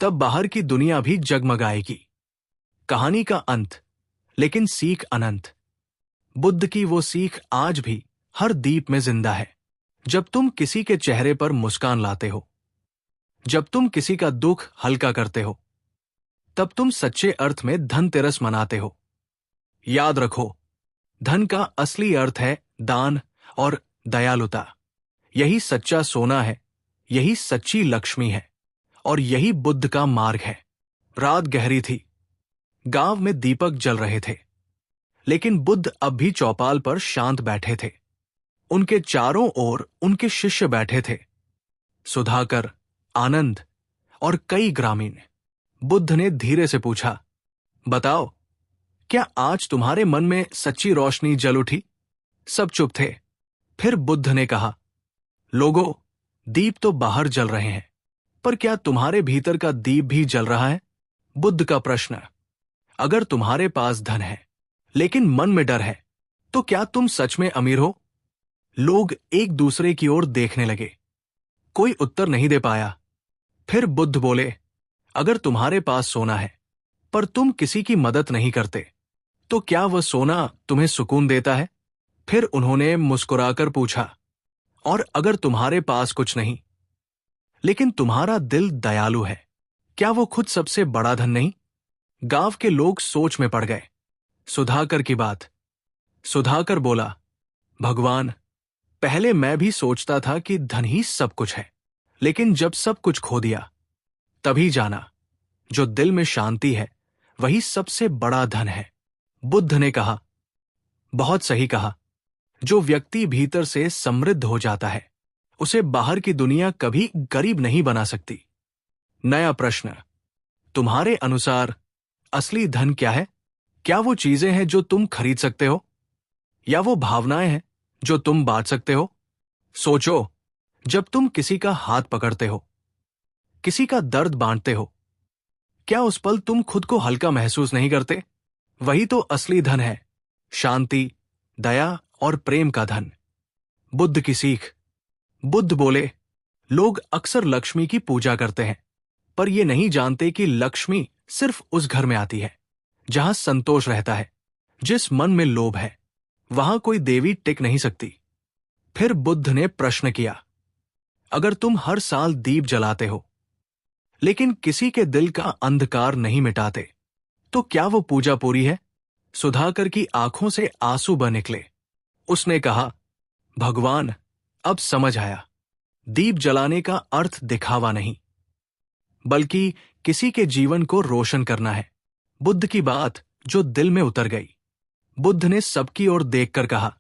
तब बाहर की दुनिया भी जगमगाएगी। कहानी का अंत, लेकिन सीख अनंत। बुद्ध की वो सीख आज भी हर दीप में जिंदा है। जब तुम किसी के चेहरे पर मुस्कान लाते हो, जब तुम किसी का दुख हल्का करते हो, तब तुम सच्चे अर्थ में धनतेरस मनाते हो। याद रखो, धन का असली अर्थ है दान और दयालुता। यही सच्चा सोना है, यही सच्ची लक्ष्मी है, और यही बुद्ध का मार्ग है। रात गहरी थी, गांव में दीपक जल रहे थे, लेकिन बुद्ध अब भी चौपाल पर शांत बैठे थे। उनके चारों ओर उनके शिष्य बैठे थे, सुधाकर, आनंद और कई ग्रामीण। बुद्ध ने धीरे से पूछा, बताओ, क्या आज तुम्हारे मन में सच्ची रोशनी जल उठी? सब चुप थे। फिर बुद्ध ने कहा, लोगों, दीप तो बाहर जल रहे हैं, पर क्या तुम्हारे भीतर का दीप भी जल रहा है? बुद्ध का प्रश्न। अगर तुम्हारे पास धन है लेकिन मन में डर है, तो क्या तुम सच में अमीर हो? लोग एक दूसरे की ओर देखने लगे। कोई उत्तर नहीं दे पाया। फिर बुद्ध बोले, अगर तुम्हारे पास सोना है पर तुम किसी की मदद नहीं करते, तो क्या वह सोना तुम्हें सुकून देता है? फिर उन्होंने मुस्कुराकर पूछा, और अगर तुम्हारे पास कुछ नहीं लेकिन तुम्हारा दिल दयालु है, क्या वो खुद सबसे बड़ा धन नहीं? गांव के लोग सोच में पड़ गए। सुधाकर की बात। सुधाकर बोला, भगवान, पहले मैं भी सोचता था कि धन ही सब कुछ है, लेकिन जब सब कुछ खो दिया तभी जाना, जो दिल में शांति है वही सबसे बड़ा धन है। बुद्ध ने कहा, बहुत सही कहा। जो व्यक्ति भीतर से समृद्ध हो जाता है, उसे बाहर की दुनिया कभी गरीब नहीं बना सकती। नया प्रश्न, तुम्हारे अनुसार असली धन क्या है? क्या वो चीजें हैं जो तुम खरीद सकते हो, या वो भावनाएं हैं जो तुम बांट सकते हो? सोचो, जब तुम किसी का हाथ पकड़ते हो, किसी का दर्द बांटते हो, क्या उस पल तुम खुद को हल्का महसूस नहीं करते? वही तो असली धन है, शांति, दया और प्रेम का धन। बुद्ध की सीख। बुद्ध बोले, लोग अक्सर लक्ष्मी की पूजा करते हैं, पर ये नहीं जानते कि लक्ष्मी सिर्फ उस घर में आती है जहां संतोष रहता है। जिस मन में लोभ है, वहां कोई देवी टिक नहीं सकती। फिर बुद्ध ने प्रश्न किया, अगर तुम हर साल दीप जलाते हो लेकिन किसी के दिल का अंधकार नहीं मिटाते, तो क्या वो पूजा पूरी है? सुधाकर की आंखों से आंसू बह निकले। उसने कहा, भगवान, अब समझ आया, दीप जलाने का अर्थ दिखावा नहीं, बल्कि किसी के जीवन को रोशन करना है। बुद्ध की बात जो दिल में उतर गई। बुद्ध ने सबकी ओर देखकर कहा,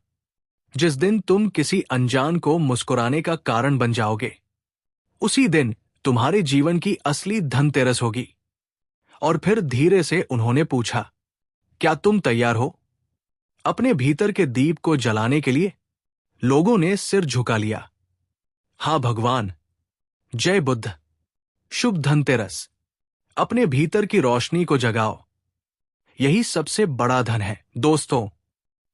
जिस दिन तुम किसी अनजान को मुस्कुराने का कारण बन जाओगे, उसी दिन तुम्हारे जीवन की असली धनतेरस होगी। और फिर धीरे से उन्होंने पूछा, क्या तुम तैयार हो अपने भीतर के दीप को जलाने के लिए? लोगों ने सिर झुका लिया। हाँ भगवान। जय बुद्ध। शुभ धनतेरस। अपने भीतर की रोशनी को जगाओ, यही सबसे बड़ा धन है। दोस्तों,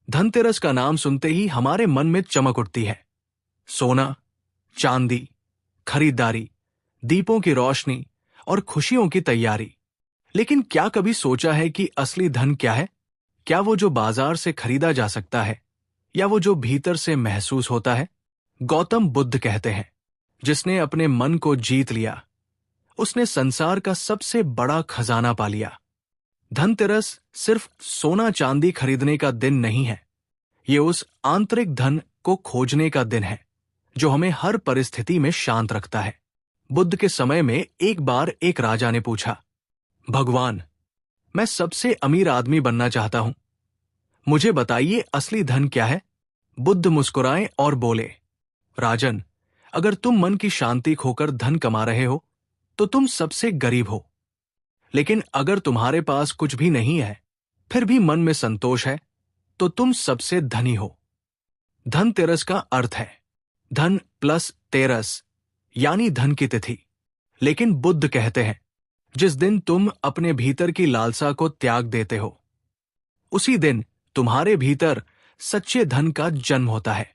धनतेरस का नाम सुनते ही हमारे मन में चमक उठती है। सोना, चांदी, खरीदारी, दीपों की रोशनी और खुशियों की तैयारी। लेकिन क्या कभी सोचा है कि असली धन क्या है? क्या वो जो बाजार से खरीदा जा सकता है, या वो जो भीतर से महसूस होता है? गौतम बुद्ध कहते हैं, जिसने अपने मन को जीत लिया, उसने संसार का सबसे बड़ा खजाना पा लिया। धनतेरस सिर्फ सोना चांदी खरीदने का दिन नहीं है, ये उस आंतरिक धन को खोजने का दिन है जो हमें हर परिस्थिति में शांत रखता है। बुद्ध के समय में एक बार एक राजा ने पूछा, भगवान, मैं सबसे अमीर आदमी बनना चाहता हूं, मुझे बताइए असली धन क्या है? बुद्ध मुस्कुराए और बोले, राजन, अगर तुम मन की शांति खोकर धन कमा रहे हो तो तुम सबसे गरीब हो। लेकिन अगर तुम्हारे पास कुछ भी नहीं है, फिर भी मन में संतोष है, तो तुम सबसे धनी हो। धनतेरस का अर्थ है धन प्लस तेरस, यानी धन की तिथि। लेकिन बुद्ध कहते हैं, जिस दिन तुम अपने भीतर की लालसा को त्याग देते हो, उसी दिन तुम्हारे भीतर सच्चे धन का जन्म होता है।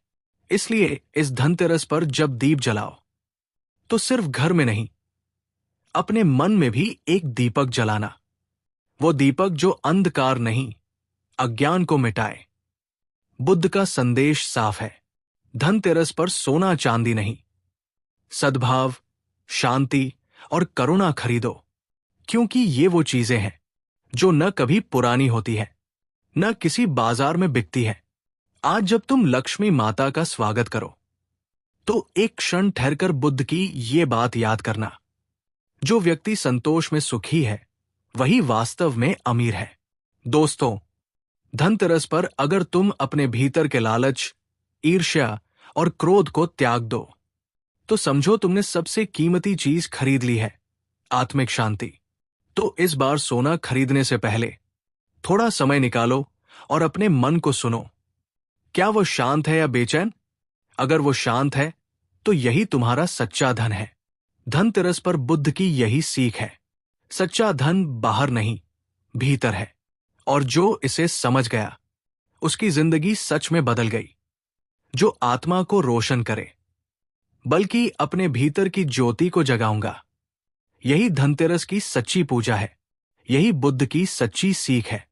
इसलिए इस धनतेरस पर जब दीप जलाओ तो सिर्फ घर में नहीं, अपने मन में भी एक दीपक जलाना। वो दीपक जो अंधकार नहीं, अज्ञान को मिटाए। बुद्ध का संदेश साफ है, धनतेरस पर सोना चांदी नहीं, सद्भाव, शांति और करुणा खरीदो, क्योंकि ये वो चीजें हैं जो न कभी पुरानी होती है, न किसी बाजार में बिकती है। आज जब तुम लक्ष्मी माता का स्वागत करो तो एक क्षण ठहरकर बुद्ध की ये बात याद करना, जो व्यक्ति संतोष में सुखी है वही वास्तव में अमीर है। दोस्तों, धनतेरस पर अगर तुम अपने भीतर के लालच, ईर्ष्या और क्रोध को त्याग दो तो समझो तुमने सबसे कीमती चीज खरीद ली है, आत्मिक शांति। तो इस बार सोना खरीदने से पहले थोड़ा समय निकालो और अपने मन को सुनो। क्या वो शांत है या बेचैन? अगर वो शांत है तो यही तुम्हारा सच्चा धन है। धनतेरस पर बुद्ध की यही सीख है, सच्चा धन बाहर नहीं, भीतर है। और जो इसे समझ गया उसकी जिंदगी सच में बदल गई। जो आत्मा को रोशन करे, बल्कि अपने भीतर की ज्योति को जगाऊंगा, यही धनतेरस की सच्ची पूजा है, यही बुद्ध की सच्ची सीख है।